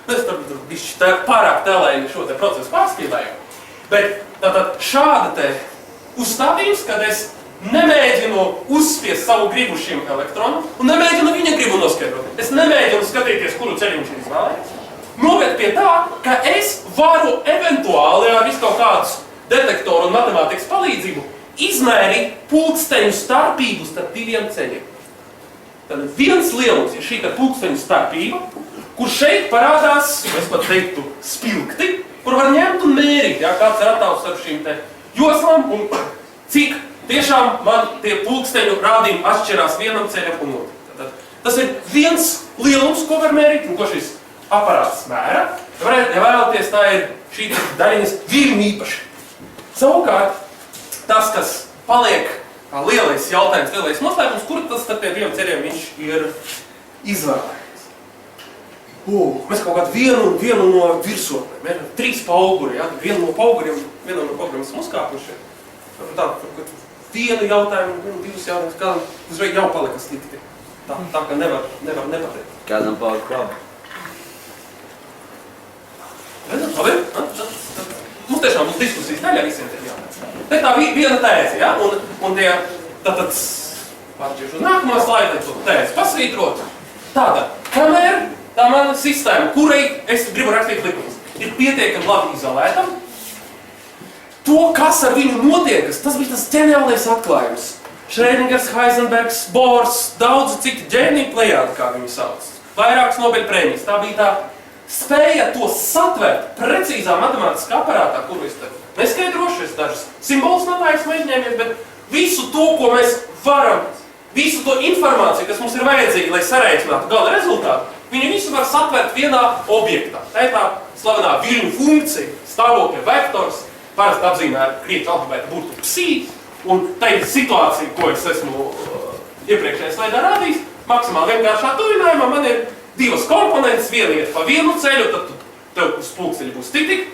Mēs tur bišķi pārāk tēlēju šo te procesu pārspīlēju. Bet tātad šāda te uzstādījums, kad es nemēģinu uzspiest savu gribu šim elektronam un nemēģinu viņa gribu noskaidrot. Es nemēģinu skatīties, kuru ceļu viņš ir izvēlējies. Noved pie tā, ka es varu eventuāli ar visu kaut kādus detektoru un matemātikas palīdzību izmērīt pulksteņu starpību starp diviem ceļiem. Tad viens lielums ir šī pulksteņu starpība, kur šeit parādās, es pat teiktu, spilgti, kur var ņemt un mērīt, ja, kāds ir attēls ar šīm te joslām un cik tiešām man tie pulksteņu rādījumi atšķirās vienam ceļam un otru. Tad tas ir viens lielums, ko var mērīt un ko šis aparāts mēra. Ja vēlaties, tā ir šī daļiņas viļņa īpaši. Savukārt, tas, kas paliek kā lielais jautājums, lielais noslēpums, kur tas tad pie diviem ceļiem viņš ir izvēlējies. Mēs kaut kādu vienu no virsotnēm, 3 pauguri, ja? Vienam no pauguriem esam uzkāpuši. Tā, vienu jautājumu, 2 jautājumus, kādam uzreiz jau palika slikti. Tā ka nevar nepateikt. Kādam palika labi? Labi? Mums tiešām būs diskusijas daļā visiem tiem jautājumiem. Te tā viena tēze, ja? Un tie, tātad, pārķiešu uz nākamā slaidu, to tēzi pasvītrot. Tātad, kamēr tā mana sistēma, kurai es gribu rakstīt likumus, ir pietiekami labi izolēta, to, kas ar viņu notiekas, tas bija tas ģeniālais atklājums. Schrödingers, Heisenbergs, Bohrs, daudzi citi ģēniju plejādi, kā viņu sauc. Vairākas Nobel prēmijas. Tā bija tā spēja to satvert precīzā matemātiskā aparātā, kuru es te neskaidrošu, es dažas simbolus no tā esmu izņēmies, bet visu to, ko mēs varam, visu to informāciju, kas mums ir vajadzīga, lai sarēķinātu gala rezultātu, viņi visu var satvert vienā objektā. Tā ir tā slavenā viļņu funkcija, stāvokļa vektors, parasti apzīmē ar krievu alfabēta burtu psi, un tā ir situācija, ko es esmu iepriekšējā slaidā rādījis, maksimāli vienkāršā tuvinājumā man ir 2 komponentes, viena iet pa vienu ceļu, tad tev uz pulksteņa būs tik,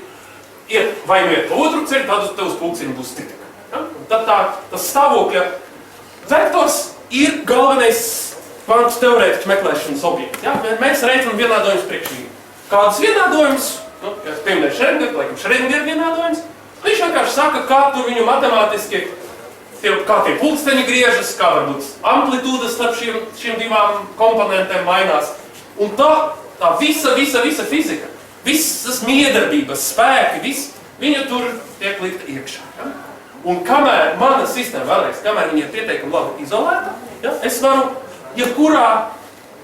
vai nu iet pa otru ceļu, tad tev uz pulksteņa būs tik. Ja? Tad tas stāvokļa vektors ir galvenais kvantu teorētiķu meklēšanas objekts. Ja? Mēs rēķinām vienādojumus priekš viņu. Kādus vienādojumus, ja es pieminēju Schrödinger, laikam Schrödinger vienādojums, viņš vienkārši saka, kā tur viņu matemātiski, kā tie pulksteņi griežas, kā varbūt amplitūdas starp šiem divām komponentēm mainās. Un tā visa fizika, visas miedarbības spēki, viņa tur tiek likta iekšā. Ja? Un kamēr mana sistēma vēlreiz, kamēr viņa ir pietiekami labi izolēta, ja, es varu jebkurā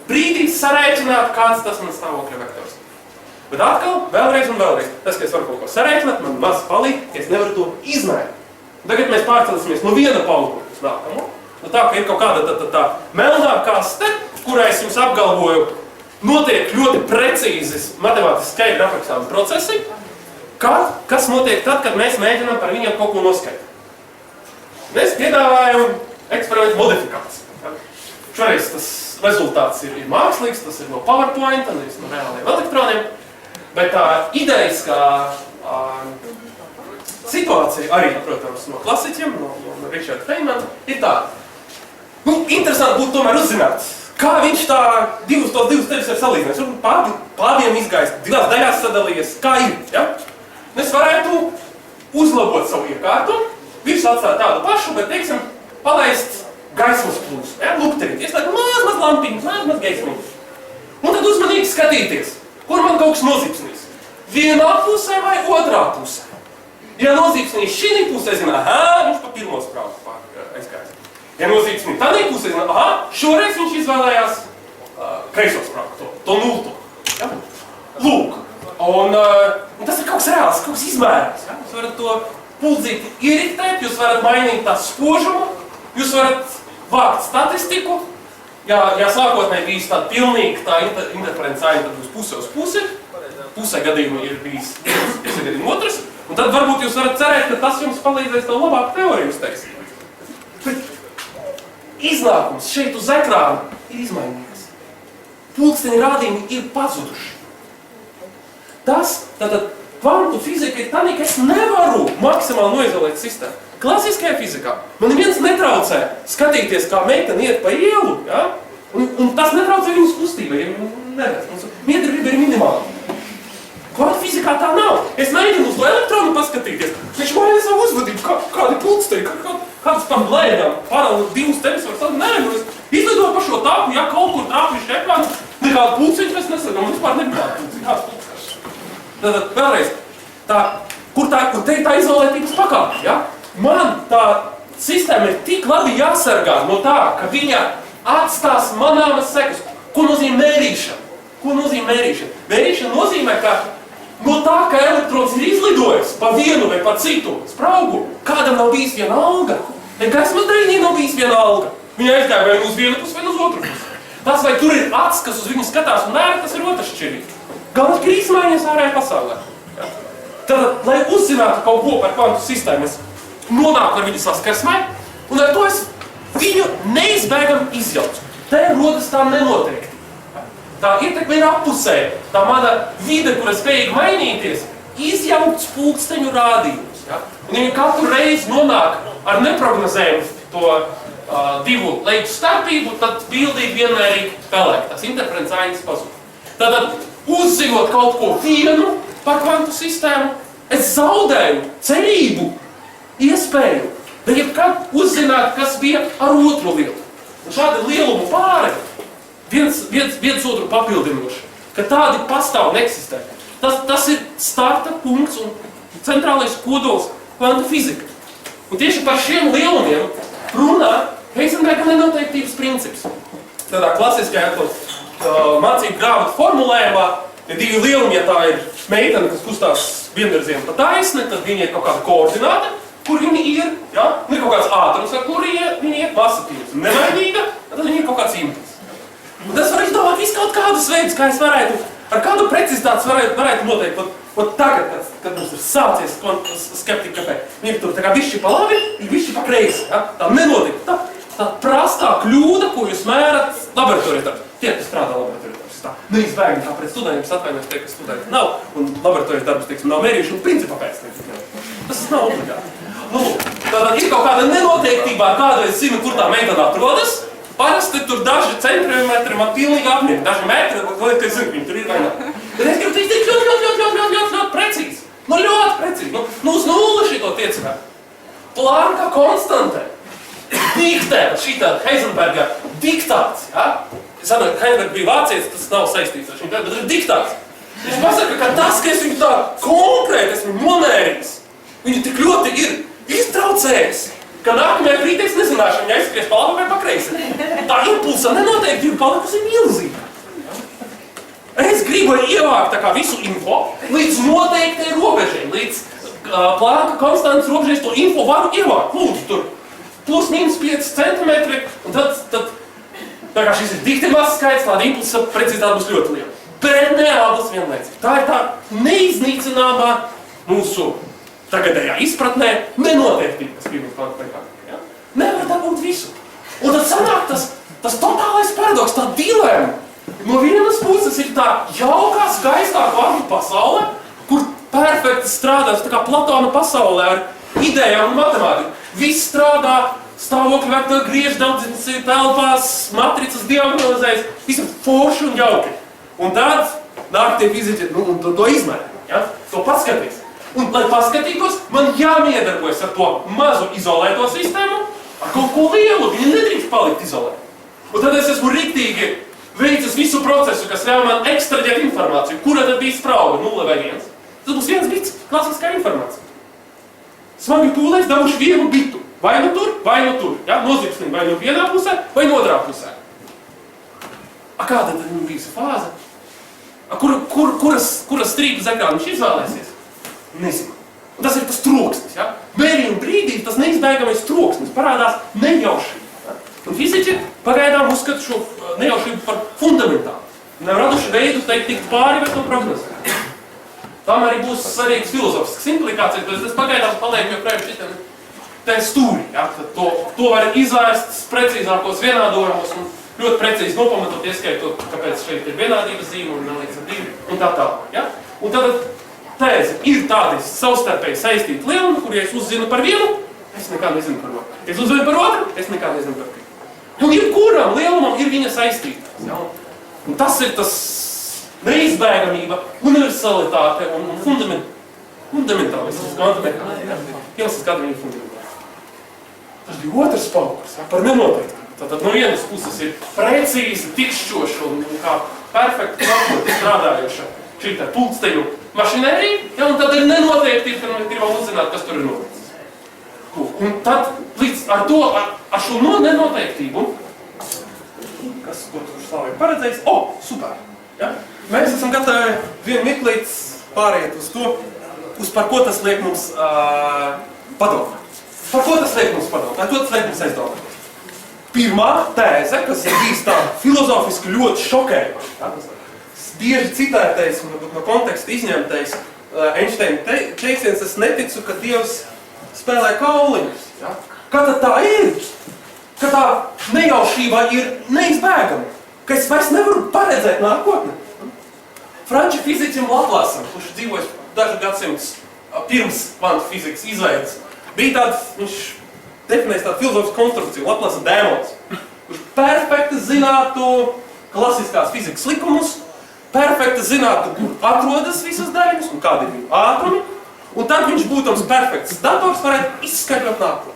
brīdī sarēķināt, kāds tas man stāvokļa vektors. Bet atkal, vēlreiz un vēlreiz, tas, ka es varu kaut ko sarēķināt, man maz palīk, ka es nevaru to izmērīt. Tagad mēs pārcelsimies no viena paugura uz nākamo. Tā, ka ir kaut kāda tā melnā kaste, kurā es jums apgalvoju, notiek ļoti precīzi matemātiski skaidri aprakstāmi procesi, kas notiek tad, kad mēs mēģinām par viņiem kaut ko noskaidrot. Mēs piedāvājam eksperimentu modifikāciju. Šoreiz tas rezultāts ir mākslīgs, tas ir no PowerPoint, nevis no reāliem elektroniem, bet tā ideiskā situācija arī, protams, no klasiķiem, no Richarda Feynmana, ir tāda. Interesanti būtu tomēr uzzināt, kā viņš tā divus tevis ir salīdzinājis. Un pāriem izgājis, divās daļās sadalījies, kā ir. Ja? Mēs varētu uzlabot savu iekārtu, visu atstāt tādu pašu, bet, teiksim, palaist gaismas plūsmu. Ja? Lukterīt, ieslēgt maz lampiņas, maz gaismiņas. Un tad uzmanīgi skatīties, kur man kaut kas nozipsnīs. Vienā pusē vai otrā pusē. Ja nozipsnīs šī pusē, zina, viņš pa pirmo spraugu aizgājis. Ja nozīmēsim tādā pusē, šoreiz viņš izvēlējās kreiso spraugu, to nulto. Ja? Lūk, un tas ir kaut kas reāls, kaut kas izmērās. Ja? Jūs varat to puldzīti iriktēt, jūs varat mainīt tā spožumu, jūs varat vākt statistiku. Ja sākotnēji bijis tāda pilnīga tā interference aina, tad būs puse uz pusi, pusē gadījumā ir bijis puse gadījuma otrs, un tad varbūt jūs varat cerēt, ka tas jums palīdzēs tev labāk teoriju uztaisīt. Iznākums šeit uz ekrāna ir izmainījies. Pulksteņa rādījumi ir pazuduši. Tātad kvantu fizika ir tāda, ka es nevaru maksimāli noizolēt sistēmu. Klasiskajā fizikā man neviens netraucē skatīties, kā meitene iet pa ielu, ja? un tas netraucē viņas kustībai. Miedarbība ir minimāla. Kvantu fizikā tā nav. Es mēģinu uz to elektronu paskatīties. Viņš maina savu uzvedību, kādi pulksteņi, kāds tam blēdām, paralēli divus tevis var sadāt. Nē, es izlidoju pa šo tāpu, ja kaut kur trāpīšu ekrānu, nekādu pulksteņu mēs nesagam, vispār nebija pulksteņu, kāds pulksteņš. Tātad, vēlreiz, kur te ir tā izolētības pakāpe, ja? Man tā sistēma ir tik labi jāsargā no tā, ka viņa atstās manāmas sekas. Ko nozīmē mērīšana? Mērīšana nozīmē, ka no tā, ka elektrons ir izlidojis pa vienu vai pa citu spraugu, kādam nav bijis viena alga. Gaismas daļiņai nav bijis viena alga. Viņa aizgāja vai uz vienu pusi, vai uz otru pusi. Tas, vai tur ir acis, kas uz viņu skatās un vēra, tas ir otrs šķirīgi. Galvenais, ka ir izmaiņas ārējā pasaulē. Ja? Tad, lai uzzinātu kaut ko par kvantu sistēmu, es nonāku ar viņu saskarsmē, un ar to es viņu neizbēgam izjaucu. Te rodas tā nenoteikti. Tā ietekme ir appusēja. Tā mana vide, kur es spējīgi mainīties, izjaukts pulksteņu rādījumus. Ja? Un viņi katru reizi nonāk ar neprognozējumu to divu leģu starpību, tad bildīgi vienmērīgi pelēk. Tās interference ainas pazūd. Tātad, uzzinot kaut ko vienu par kvantu sistēmu, es zaudēju cerību, iespēju, bet jebkad uzzināt, kas bija ar otru lietu. Un šādi lielumu pāri, viens otru papildinoši, ka tādi pastāv un eksistē. Tas ir starta punkts un centrālais kodols kvantu fizika. Un tieši par šiem lielumiem runā Heisenberga nenoteiktības princips. Tādā klasiskajā mācību grāmatu formulējumā ir divi lielumi, ja tā ir meitene, kas kustās vienvirzienu pa taisni, tad viņi ir kaut kāda koordināta, kur viņi ir, ja? Un ir kaut kāds ātrums, ar kur viņi ir masapīns. Nevainīga, tad viņi ir kaut kāds impulss. Un tas var izdomāt visu kaut kādus veidus, kā es varētu, ar kādu precizitātes varētu noteikt. Ot tagad, kad mums ir sācies skeptika kafē, viņi tur tā kā bišķi pa labi, bišķi pa kreisi. Ja? Tā nenotiek. Tā prastā kļūda, ko jūs mērat laboratorijas darbs. Tie, kas strādā laboratorijas darbs, tā neizbēgni tā pret studentiem, atvainojos tie, kas studenti nav, un laboratorijas darbs, teiksim, nav mērījuši, un principā pēc tas nav obligāti. Tātad ir kaut kāda nenoteiktība, kādu es zinu, kur tā meitene atrodas. Parasti tur daži centimetri man pilnīgi apmierina, daži metri, vai ka es zinu, viņi tur ir vai nav. Bet es gribu teikt ļoti precīzi. Ļoti precīzi. Uz nulli šito tiecināt. Planka konstantē. Diktēta, šī tāda Heisenberga diktāts, ja? Es zinu, ka Heisenberga bija vācietis, tas nav saistīts ar šim, bet ir diktāts. Viņš pasaka, ka tas, ka es viņu tā konkrēti esmu nomērījis, viņu tik ļoti ir iztraucējis, ka nākamajā brīdī es nezināšu, viņa aizskries pa labi vai pa kreisi. Tā impulsa nenoteikti ir palikusi milzīga. Es gribu ievākt tā kā visu info līdz noteiktai robežai, līdz Planka konstantas robežai to info varu ievākt. Lūdzu, tur plus mīnus 5 centimetri, un tad tā kā šis ir dikti mazs skaits, tāda impulsa precizitāte būs ļoti liela. Bet neabas vienlaicīgi. Tā ir tā neiznīcināmā mūsu tagadējā izpratnē nenoteiktība, kas pirmīt kvantu mehānikā. Ja? Nevar dabūt visu. Un tad sanāk tas totālais paradoks, tā dilema. No vienas puses ir tā jaukā, skaistā kvantu pasaulē, kur perfekti strādās tā kā Platona pasaulē ar idejām un matemātiku. Viss strādā, stāvokļu vektori griež daudzas telpās, matricas diagnozēs, visam forši un jauki. Un tāds nāk tie fiziķi, un to izmēr, ja? To paskatīs. Un, lai paskatītos, man jāmiedarbojas ar to mazu izolēto sistēmu, ar kaut ko lielu, viņi nedrīkst palikt izolēt. Un tad es esmu riktīgi veicis visu procesu, kas ļauj man ekstraģēt informāciju, kura tad bija sprauga, 0 vai 1. Tas būs 1 bits, klasiskā informācija. Smagi pūlēs davuši 1 bitu, vai nu tur, ja? Nozipsnim vai nu vienā pusē, vai no otrā pusē. Kāda tad viņa bijusi fāze? Kuras strīpas ekrānu viņš izvēlēsies? Nezinu. Un tas ir tas troksnis, ja? Mērījuma brīdī tas neizbēgamais troksnis parādās nejaušība. Ja? Un fiziķi pagaidām uzskata šo nejaušību par fundamentālu. Nav raduši veidu tikt pāri, bet to prognozēt. Tam arī būs svarīgas filozofiskas implikācijas, bet es pagaidām palieku joprojām šitiem te stūri. Ja? To var izvērst precīzākos vienādojumos un ļoti precīzi nopamatot, ieskaitot, kāpēc šeit ir vienādības zīme un nelīdz ar 2 un tā tālāk. Ja? Un tad tēze ir tādi savstarpēji saistīti lielumi, kur ja es uzzinu par vienu, es nekā nezinu par otru. Ja es uzzinu par otru, es nekā nezinu par vienu. Un jebkuram lielumam ir viņa saistītās. Ja? Un tas ir tas neizbēgamība, universalitāte un fundamentālisms, kvantu mehānika. Iemesls, kāda viņa ir fundamentāla. Tas bija otrs paukurs, ja? Par nenoteiktību. Tātad no vienas puses ir precīzi, tikšķoša un kā perfekti strādājoša šī tā pulksteņu mašinērija, ja, un tad ir nenoteiktība, ka mēs gribam uzzināt, kas tur ir noticis. Un tad līdz ar to, ar šo nenoteiktību, kas to tur stāvīgi paredzējis, super! Ja? Mēs esam gatavi vienu mirklīt pāriet uz to, par ko tas liek mums padomāt. Par ko tas liek mums padomāt? Par ko tas liek mums aizdomāt? Pirmā tēze, kas ir bijis tā filozofiski ļoti šokējoša, ja? Bieži citētais un no konteksta izņemtais Einsteina teiciens, es neticu, ka Dievs spēlē kauliņus. Ja? Kā tad tā ir? Ka tā nejaušība ir neizbēgama, ka es vairs nevaru paredzēt nākotni. Franču fiziķim Laplasam, kurš dzīvojas dažu gadsimtus pirms kvantu fizikas izveidas, bija tāds, viņš definēs tādu filozofisku konstrukciju, Laplasa dēmons, kurš perfekti zinātu klasiskās fizikas likumus, perfekti zinātu, kur atrodas visas daļiņas un kādi ir viņu ātrumi, un tad viņš būtams perfekts dators varētu izskaidrot nākotni.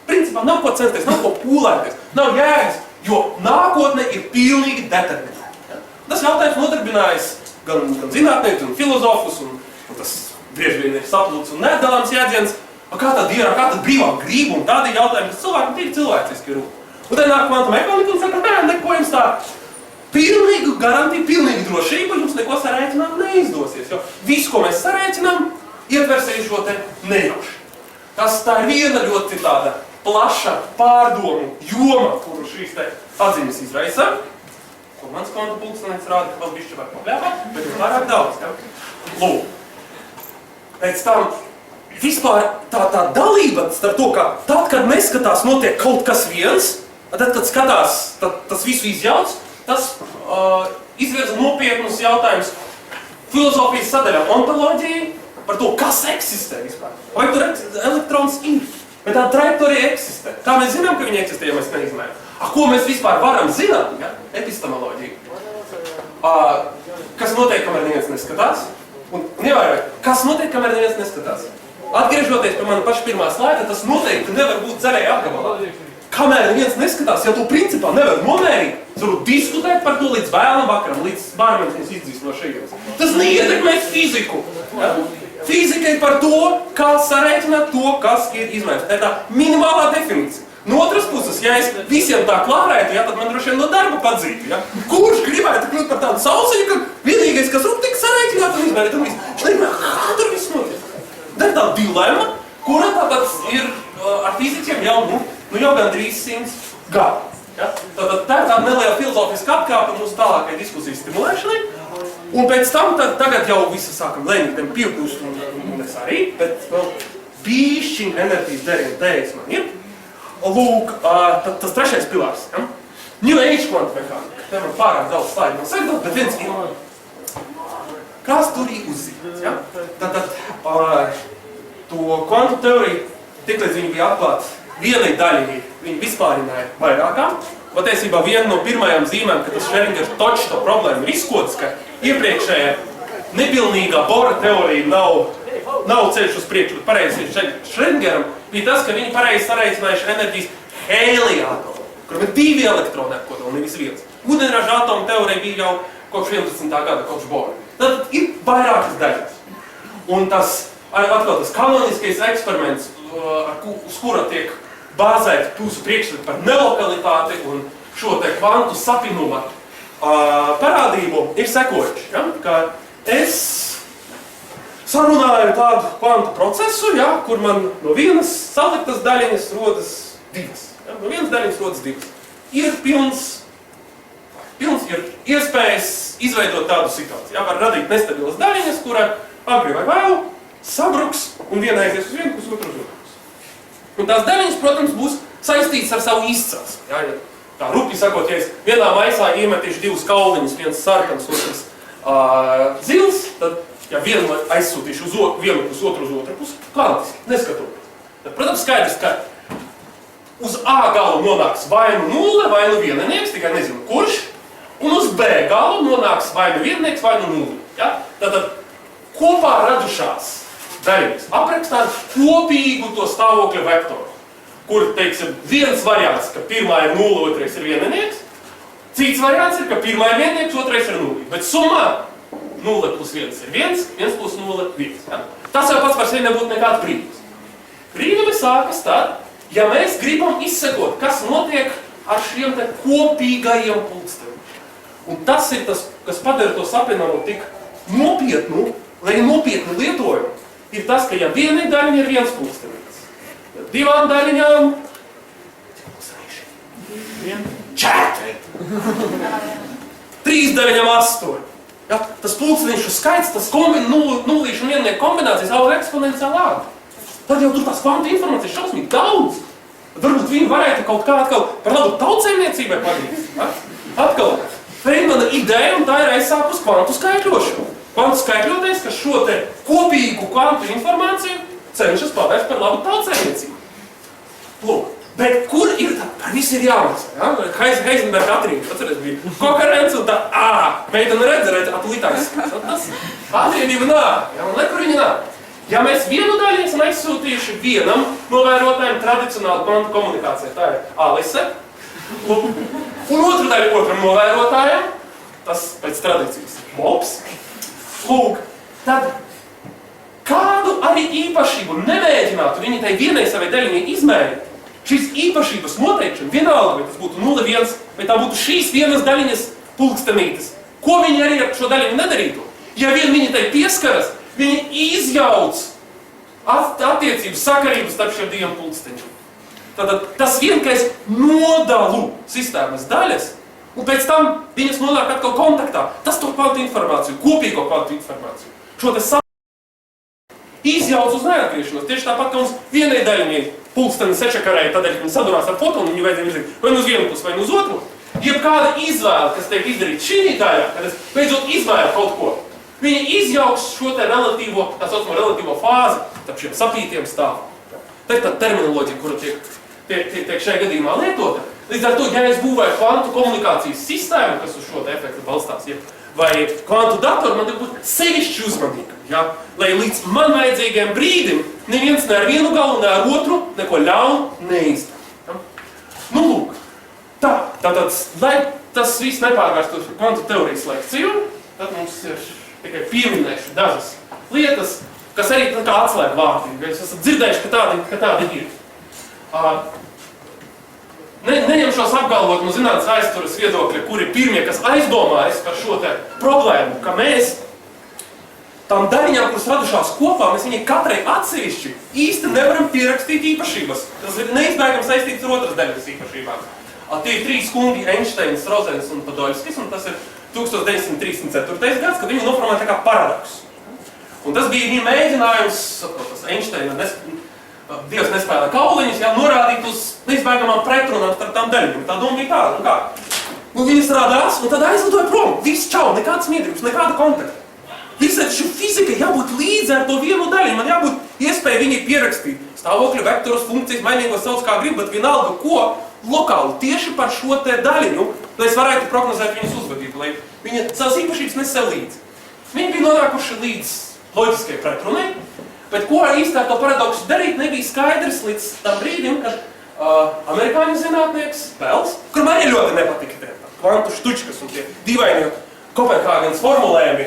Principā nav ko censties, nav ko pūlēties, nav jēgas, jo nākotne ir pilnīgi determinēta. Tas jautājums nodarbinājis gan zinātniekus, gan filozofus, un tas bieži vien ir saplūts un nedalāms jēdziens, kā tad ir, kā tad brīvā grība un tādi jautājumi, kas cilvēkiem tīri cilvēciski ir. Un tad nāk kvantu mehānika un saka, neko jums tā pilnīgu garantiju, pilnīgu drošību, jums neko sarēķināt neizdosies, jo visu, ko mēs sarēķinām, ietversēju šo te nejauši. Tā ir viena ļoti tāda plaša pārdomu joma, kuru šīs te atziņas izraisa, ko mans kvantu pulkstenis rāda, ka vēl bišķi var papļāpāt, bet ir pārāk daudz. Ja? Lūk. Pēc tam vispār tā dalība starp to, ka tad, kad neskatās, notiek kaut kas viens, tad, kad skatās, tad tas visu izjauc, tas izvirza nopietnus jautājumus filozofijas sadaļā ontoloģija par to, kas eksistē vispār. Vai tur elektrons ir? Vai tā trajektorija eksistē? Kā mēs zinām, ka viņi eksistē, ja mēs neizmēram? Ko mēs vispār varam zināt? Ja? Epistemoloģija. Kas notiek, kamēr neviens neskatās? Un ievēroj, kas notiek, kamēr neviens neskatās? Atgriežoties pie mana paša pirmā slaida, tas noteikti nevar būt dzerēja apgabalā. Kamēr neviens neskatās, ja tu principā nevar nomērīt, es varu diskutēt par to līdz vēlam vakaram, līdz bārmenis mums izdzīs no šejienes. Tas neietekmēs fiziku. Ja? Fizika ir par to, kā sarēķināt to, kas ir izmērs. Tā ir tā minimālā definīcija. No otras puses, ja es visiem tā klārētu, ja, tad man droši vien no darba padzītu. Ja? Kurš gribētu kļūt par tādu sausiņu, ka vienīgais, kas tik sarēķināt un izmērīt un viss. Viņš negribētu, kā tur viss notiek. Tā ir tā dilemma, kura tātad ir ar fiziķiem jau gandrīz 100 gadu. Ja? Tā ir tāda neliela filozofiska atkāpe mūsu tālākai diskusijas stimulēšanai. Un pēc tam tagad jau visi sākam lēnīt piekļūst un es arī, bet vēl bīšķiņ enerģijas dēļ man ir. Lūk, tas trešais pilārs. Ja? New Age kvantu mehānika. Te man pārāk daudz slaidu man segdot, bet viens ir. Kas tur ir uzzīmēts, ja? Tātad to kvantu teoriju, tiklīdz viņi bija atklāti vienai daļai, viņi vispārināja vairākām. Patiesībā viena no pirmajām zīmēm, ka tas Schrödingers točs to problēmu ir izkots, ka iepriekšējā nepilnīgā Bora teorija nav ceļš uz priekšu, bet pareizi Schrödingeram bija tas, ka viņi pareizi sareicinājuši enerģijas hēlija atomu, kuram ir 2 elektroni ar kodolu, nevis 1. Ūdeņraža atomu teorija bija jau kopš 11. gada, kopš Bora. Tad ir vairākas daļas. Un atkal tas kanoniskais eksperiments, uz kura tiek bāzēt tūsu priekšstatu par nelokalitāti un šo te kvantu sapinuma parādību ir sekojuši. Ja? Ka es sarunāju tādu kvantu procesu, ja, kur man no vienas saliktas daļiņas rodas 2. Ja? No vienas daļiņas rodas 2. Ir pilns ir iespējas izveidot tādu situāciju. Ja? Var radīt nestabilas daļiņas, kura agri vai vēl sabruks un viena aizies uz vienu, uz otru uz otru. Un tās daļiņas, protams, būs saistītas ar savu izcelsmi. Ja? Tā rupi sakot, ja es vienā maisā iemetīšu 2 kauliņus, viens sarkans, otrs zils, tad, ja vienu aizsūtīšu uz vienu pusi, otru uz otru pusi, klātiski, neskatoties. Tad, protams, skaidrs, ka uz A galu nonāks vai nu 0, vai nu vieninieks, tikai nezinu kurš, un uz B galu nonāks vai nu vieninieks, vai nu 0. Ja? Tātad kopā radušās daļiņas aprakstāt kopīgu to stāvokļa vektoru, kur, teiksim, viens variants, ka pirmā ir 0, otrais ir vieninieks, cits variants ir, ka pirmā ir vieninieks, otrais ir 0. Bet summā 0 plus 1 ir 1, 1 plus 0 ir 1. Ja? Tas jau pats par sevi nebūtu nekāds brīnums. Brīnumi sākas tad, ja mēs gribam izsekot, kas notiek ar šiem te kopīgajiem pulksteņiem. Un tas ir tas, kas padara to sapinājumu tik nopietnu, lai nopietnu lietojumu. Ir tas, ka ja vienai daļiņai ir 1 pulkstenis, tad 2 daļiņām 4, 3 daļiņām 8. Ja? Tas pulksteņšu skaits, tas nulīšu un viennieku kombinācijas aug eksponenciāli ātri. Tad jau tur tās kvantu informācijas šausmīgi daudz. Varbūt viņi varētu kaut kā atkal par labu tautsēmniecībai padīt. Ja? Atkal, Feynmana ideja, un tā ir aizsākus kvantu skaitļošanu. Kvantu skaitļotais, kas šo te kopīgu kvantu informāciju cenšas pavērst par labu tautsēmniecību. Lūk, bet kur ir tā? Par visu ir jāmasa. Ja? Heisenberga atrīņš, atceries, bija koherents un tā, meitene redz, atulītājs. Tas atrīnība nāk, ja? Un kur viņa nāk? Ja mēs vienu daļu esam aizsūtījuši vienam novērotājiem tradicionāli kvantu komunikācijā, tā ir Alise, un otru daļu otram novērotājiem, tas pēc tradīcijas Bobs, lūk, tad kādu arī īpašību nemēģinātu viņi tai vienai savai daļiņai izmērīt, šīs īpašības noteikšana, vienalga, vai tas būtu 0,1, vai tā būtu šīs vienas daļiņas pulkstenītes, ko viņi arī ar šo daļiņu nedarītu. Ja vien viņi tai pieskaras, viņi izjauc attiecības sakarības starp šiem 2 pulksteņiem. Tātad tas vien, ka es nodalu sistēmas daļas, un pēc tam viņas nonāk atkal kontaktā. Tas to kvantu informāciju, kopīgo kvantu informāciju. Šo te izjauc uz neatgriešanos. Tieši tāpat, ka mums vienai daļiņai pulksteni sečakarēja, tādēļ, ka viņi sadurās ar fotonu, viņu vajadzēja virzīt vai nu uz vienu pusi, vai nu uz otru. Jebkāda izvēle, kas tiek izdarīta šī daļā, kad es beidzot izvēlu kaut ko, viņi izjauks šo te relatīvo, tā saucamo relatīvo fāzi starp šiem sapītiem stāviem. Tā ir tā terminoloģija, kura tiek šajā gadījumā lietota. Līdz ar to, ja es būvēju kvantu komunikācijas sistēmu, kas uz šo te efektu balstās, vai kvantu datoru, man ir būt sevišķi uzmanīga. Ja? Lai līdz man vajadzīgajam brīdim neviens ne ar vienu galu, ne ar otru neko ļaunu neizdara. Ja? Nu, lūk. Tātad, lai tas viss nepārvērst uz kvantu teorijas lekciju, tad mums ir tikai pieminēšu dažas lietas, kas arī tā kā atslēg vārdi. Jūs esat dzirdējuši, ka tādi ir. Neņemšos apgalvot no zinātnes aizturas viedokļa, kuri pirmie, kas aizdomājas par šo te problēmu, ka mēs tām daļiņām, kuras radušās kopā, mēs viņai katrai atsevišķi īsti nevaram pierakstīt īpašības. Tas ir neizbēgami saistīts ar otras daļas īpašībām. Tie ir 3 kungi, Einsteins, Rozens un Podolskis, un tas ir 1934. gads, kad viņi noformēja tā kā paradoksu. Un tas bija viņa mēģinājums, tas Einsteina Dievs nespēlē kauliņus, norādīt uz neizbēgamām pretrunām starp tām daļiņām. Tā doma bija tāda, un viņas radās, un tad aizlidoja prom. Viss čau, nekādas miedrības, nekāda kontakta. Visai šī fizika jābūt līdzi ar to vienu daļu, man jābūt iespēja viņai pierakstīt stāvokļu, vektorus, funkcijas, mainīgos sauc kā grib, bet vienalga ko lokāli tieši par šo te daļiņu, lai es varētu prognozēt viņas uzvedību, lai viņa savas īpašības nesel līdzi. Viņi bija nonākuši līdz loģiskai pretrunai, bet ko īsti ar to paradoksu darīt nebija skaidrs līdz tam brīdim, kad amerikāņu zinātnieks Bells, kur man ļoti nepatika tie kvantu štučkas un tie dīvainie Kopenhāgenes formulējumi,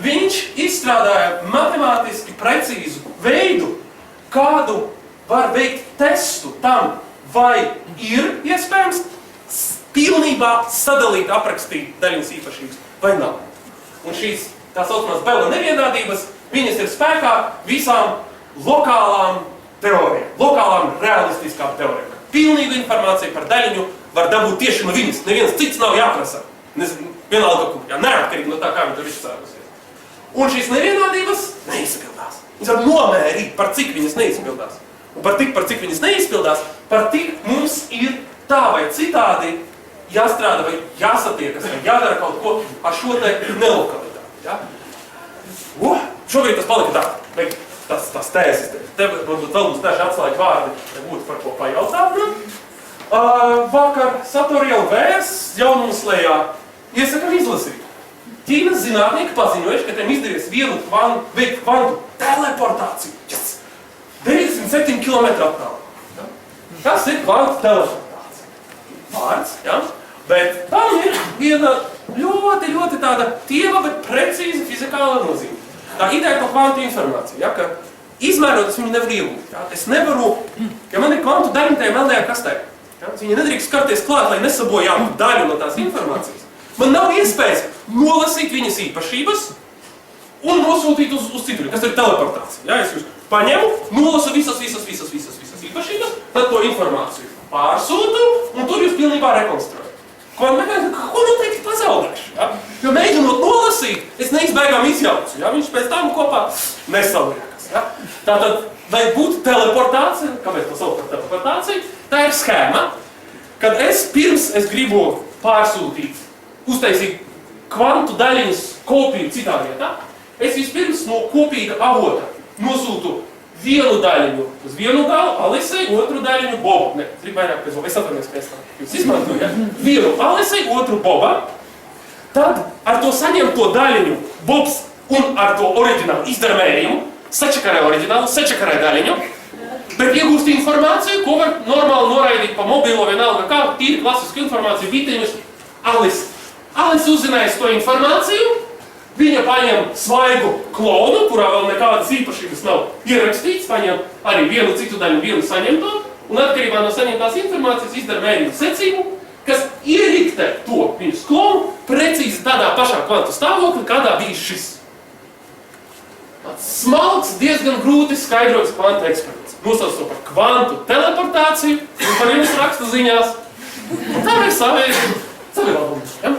viņš izstrādāja matemātiski precīzu veidu, kādu var veikt testu tam, vai ir iespējams pilnībā sadalīt, aprakstīt daļiņas īpašības, vai nav. Un šīs tā saucamās Bella nevienādības, viņas ir spēkā visām lokālām teorijām, lokālām realistiskām teorijām. Pilnīgu informāciju par daļiņu var dabūt tieši no viņas, neviens cits nav jāprasa. Vienalga, neatkarīgi no tā, kā viņi tur izcēlusies. Un šīs nevienādības neizpildās. Viņas var nomērīt, par cik viņas neizpildās. Un par cik viņas neizpildās, par tik mums ir tā vai citādi jāstrādā vai jāsatiekas vai jādara kaut ko ar šo te nelokalitāti. Ja? Šobrīd tas palika tā, tas tēzes. Te varbūt vēl mums daži atslēgi vārdi, ja būtu par ko pajautāt. Vakar Satori LVS jaunumus lejā iesakam izlasīt. Ķīnas zinātnieki paziņojuši, ka tiem izdevies veikt kvantu teleportāciju. Yes! 97 km attālumā. Ja? Tas ir kvantu teleportācija. Vārds, ja? Bet tam ir viena ļoti tāda tieva, bet precīza fizikāla nozīme. Tā ideja par kvantu informāciju, ja? Ka izmērot es viņu nevaru iegūt. Ja? Es nevaru, ja man ir kvantu daļa tajā melnajā kastē, ja? Viņa nedrīkst skarties klāt, lai nesabojātu daļu no tās informācijas. Man nav iespējas nolasīt viņas īpašības un nosūtīt uz citur, kas ir teleportācija. Ja? Es jūs paņemu, nolasu visas īpašības, tad to informāciju pārsūtu un tur jūs pilnībā rekonstruējat. Ko noteikti pazaudēšu? Ja? Jo mēģinot nolasīt, es neizbēgām izjaucu. Ja? Viņš pēc tam kopā nesaliekas. Ja? Tātad, lai būtu teleportācija, kāpēc to sauc par teleportāciju, tā ir schēma, kad pirms es gribu pārsūtīt, uztaisīt kvantu daļiņas kopiju citā vietā, es vispirms no kopīga avota nosūtu vienu daļiņu uz vienu galu, Alisei, otru daļiņu Bobu. Ne, es gribu vairāk pēc Bobu, es atvainojos pēc tam. Jūs izmantojat vienu Alisei, otru Bobam, tad ar to saņemto daļiņu Bobs un ar to oriģinālu izdarmējumu sačakarē oriģinālu, sačakarē daļiņu, bet iegūst informāciju, ko var normāli noraidīt pa mobilo vienalga, kā tīri klasisku informāciju vitiņus Alise. Alise uzzinājas to informāciju, viņa paņem svaigu klonu, kurā vēl nekādas īpašības nav ierakstīts, paņem arī vienu citu daļu, vienu saņemto, un atkarībā no saņemtās informācijas izdara mērīgu secību, kas ieriktē to viņas klonu precīzi tādā pašā kvantu stāvokli, kādā bija šis. Smalks, diezgan grūti skaidrots kvantu eksperiments. Nosauc to par kvantu teleportāciju, un par jums raksta ziņās. Tā ir savi labumi. Ja?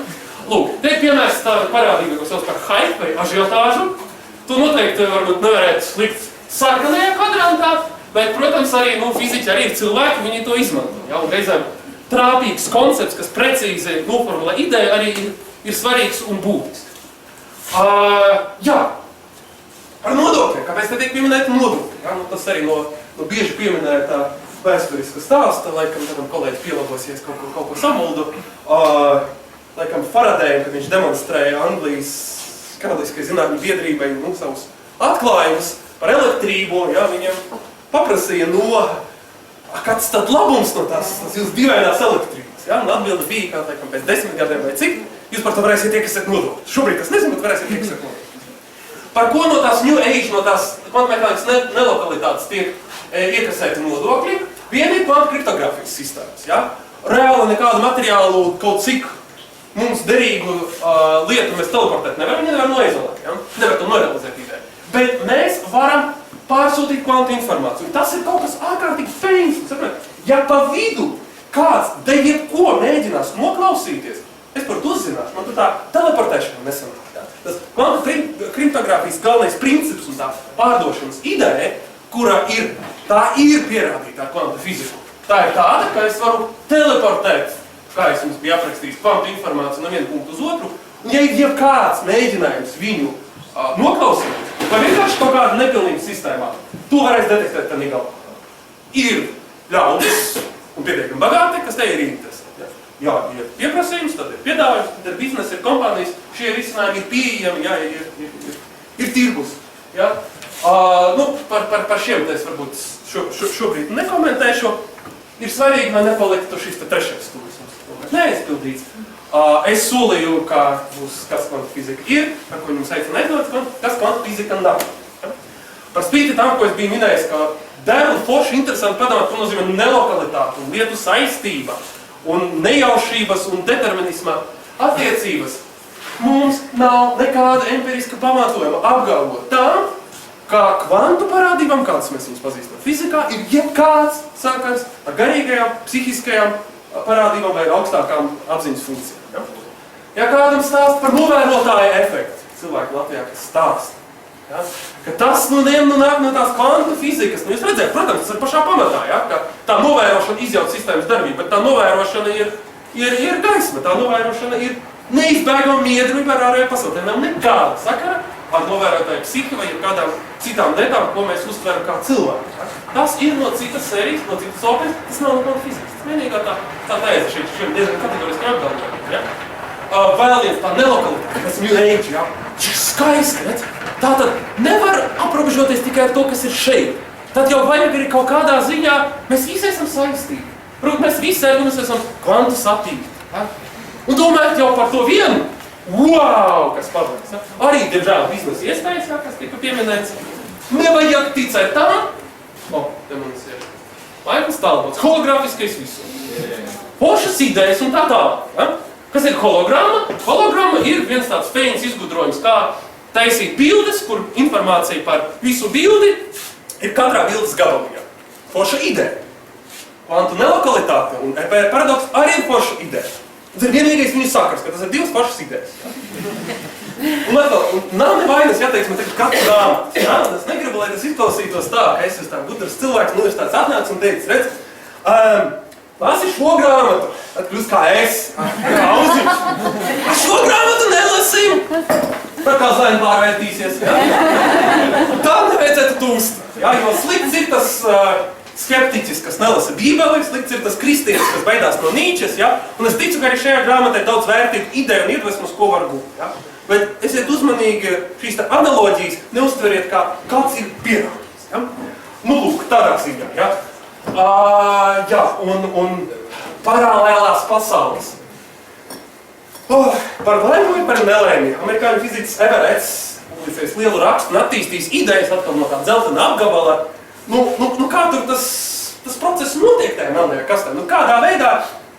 Lūk, te piemērs tāda parādība, ko sauc par hype vai ažiotāžu. Tu noteikti varbūt nevarētu slikt sarkanajā kvadrantā, bet, protams, arī fiziķi arī ir cilvēki, viņi to izmanto. Ja? Un reizēm trāpīgs koncepts, kas precīzi noformulē ideju, arī ir svarīgs un būtisks. Jā, par nodokļiem. Kāpēc te tiek pieminēta nodokļi? Ja? Tas arī no bieži pieminētā vēsturiska stāsta, laikam kādam kolēģis pielabosies kaut ko samuldu. Laikam Faradējam, kad viņš demonstrēja Anglijas kanadiskai zinātņu biedrībai savus atklājumus par elektrību, ja, viņam paprasīja kāds tad labums no tās jūsu dīvainās elektrības. Ja? Un atbilde bija, kā laikam pēc 10 gadiem vai cik, jūs par to varēsiet iekasēt nodokļus. Šobrīd tas nezinu, bet varēsiet iekasēt nodokļus. Par ko no tās New Age, no tās kvantumehānikas nelokalitātes tiek iekasēti nodokļi? Viena ir kvantu kriptogrāfijas sistēmas. Ja? Reāli nekādu materiālu kaut cik mums derīgu lietu mēs teleportēt nevaram, viņa nevar noizolēt, ja? Nevar to norealizēt ideju. Bet mēs varam pārsūtīt kvantu informāciju. Tas ir kaut kas ārkārtīgi pēļņas. Ja pa vidu kāds jebko mēģinās noklausīties, es par to zināšu, man tur tā teleportēšana nesanāk. Ja? Tas kvantu kriptogrāfijas galvenais princips un tā pārdošanas ideja, kura tā ir pierādīta ar kvantu fiziku. Tā ir tāda, ka es varu teleportēt kā es jums biju aprakstījis, kvantu informāciju no viena punktu uz otru, un ja ir kāds mēģinājums viņu noklausīt, vai vienkārši kaut kāda nepilnības sistēmā, to varēs detektēt tā galā. Ir ļaudis un pietiekami bagāti, kas te ir interesanti. Jā, ir pieprasījums, tad ir piedāvājums, tad ir biznesa, ir kompānijas, šie risinājumi ir pieejami, jā, ir tirgus. Ja? Par šiem es varbūt šobrīd nekomentēšu. Ir svarīgi, lai nepaliktu šis trešais stūris mums neaizpildīts. Es solīju, ka būs kas kvantu fizika ir, par ko jums aicinu neizdodas, kas kvantu fizika nav. Ja? Par spīti tam, ko es biju minējis, ka dēlu forši interesanti padomāt, ko nozīmē nelokalitāte un lietu saistība un nejaušības un determinisma attiecības. Mums nav nekāda empiriska pamatojuma apgalvot tā, ka kvantu parādībām, kādas mēs viņus pazīstam fizikā, ir jebkāds sakars ar garīgajām, psihiskajām parādībām vai augstākām apziņas funkcijām. Ja kādam stāst par novērotāja efektu, cilvēki Latvijā, kas stāst, ja? Ka tas nāk no tās kvantu fizikas. Jūs redzēt, protams, tas ir pašā pamatā, ja? Ka tā novērošana izjauc sistēmas darbību, bet tā novērošana ir gaisma, tā novērošana ir neizbēgama miedarbība ar ārējo pasauli. Te nav nekāda sakara ar novērotāju psihi vai kādām citām lietām, ko mēs uztveram kā cilvēki. Ja? Tas ir no citas sērijas, no citas operas, tas nav no kvantu fizikas. Tas vienīgā tā tēze šiem diezgan kategoriski apgalvojumi. Ja? Vēl viens tā nelokalitāte, kas New Age, ja? Skaisti, redz? Tātad nevar aprobežoties tikai ar to, kas ir šeit. Tad jau vajag arī kaut kādā ziņā, mēs visi esam saistīti. Protams, mēs visi esam kvantu satīti. Ja? Un domājot jau par to vienu, wow, kas padarīs. Ja? Arī, diemžēl, biznesa iespējas, ja, kas tika pieminēts. Nevajag ticēt tā. Te mums ir Maikls Talbots, holografiskais visums. Pošas idejas un tā tālāk. Ja? Kas ir hologramma? Hologramma ir viens tāds feins izgudrojums, kā taisīt bildes, kur informācija par visu bildi ir katrā bildes gabalījā. Poša ideja. Kvantu nelokalitāte un EPR paradoks arī ir poša ideja. Tas ir vienīgais viņu sakars, ka tas ir divas pašas idejas. Un atkal, nav nevainas jāteiks, man tagad katru grāmatu. Ja? Es negribu, lai tas izklausītos tā, ka es esmu tā gudrs cilvēks, nu es tāds atnācis un teicis, redz, lasi šo grāmatu, tad kļūst kā es, kā auziņš. Šo grāmatu nelasīju. Tā kā zaini pārvērtīsies. Ja? Tā nevajadzētu tūst. Ja? Jo slikts ir tas skeptiķis, kas nelasa Bībeli, slikts ir tas kristietis, kas baidās no Nīčes. Ja? Un es ticu, ka arī šajā grāmatā ir daudz vērtīgu ideju un iedvesmas, ko var būt. Ja? Bet esiet uzmanīgi šīs analoģijas, neuztveriet kā kāds ir pierādījis. Ja? Nu, lūk, tādā ziņā. Ja? Un paralēlās pasaules. Par lēmu vai par nelēmi. Amerikāņu fizikas Everetts publicējis lielu rakstu un attīstījis idejas atkal no tā dzeltena apgabala. Kā tur tas process notiek tajā melnajā kastē? Kādā veidā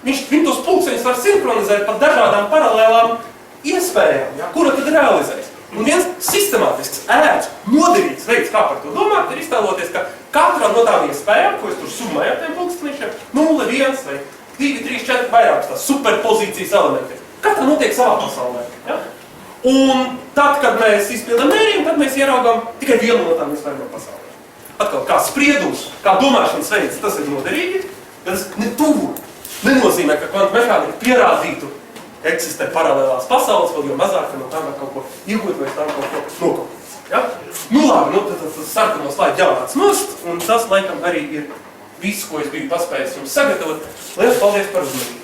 viņi tos pulksteņus var sinhronizēt par dažādām paralēlām iespējām, ja? Kura tad realizēs? Un viens sistemātisks, ērts, noderīgs veids, kā par to domāt, ir iztēloties, ka katrā no tām iespējām, ko es tur summēju ar tiem pulkstenīšiem, 0, 1 vai 2, 3, 4 vairākas tās superpozīcijas elementi. Katra notiek savā pasaulē. Ja? Un tad, kad mēs izpildām mērījumu, tad mēs ieraugām tikai vienu no tām iespējām pasaulē. Atkal, kā spriedums, kā domāšanas veids, tas ir noderīgi, bet tas nenozīmē, ka kvantu mehānika pierādītu, eksistē paralēlās pasaules, vēl jo mazāk, ka no tām var kaut ko iegūt vai tām kaut ko nokopīt. Ja? Labi, tas sarkano slaidu jāvāc nost, un tas, laikam, arī ir viss, ko es biju paspējis jums sagatavot. Lielas paldies par uzmanību.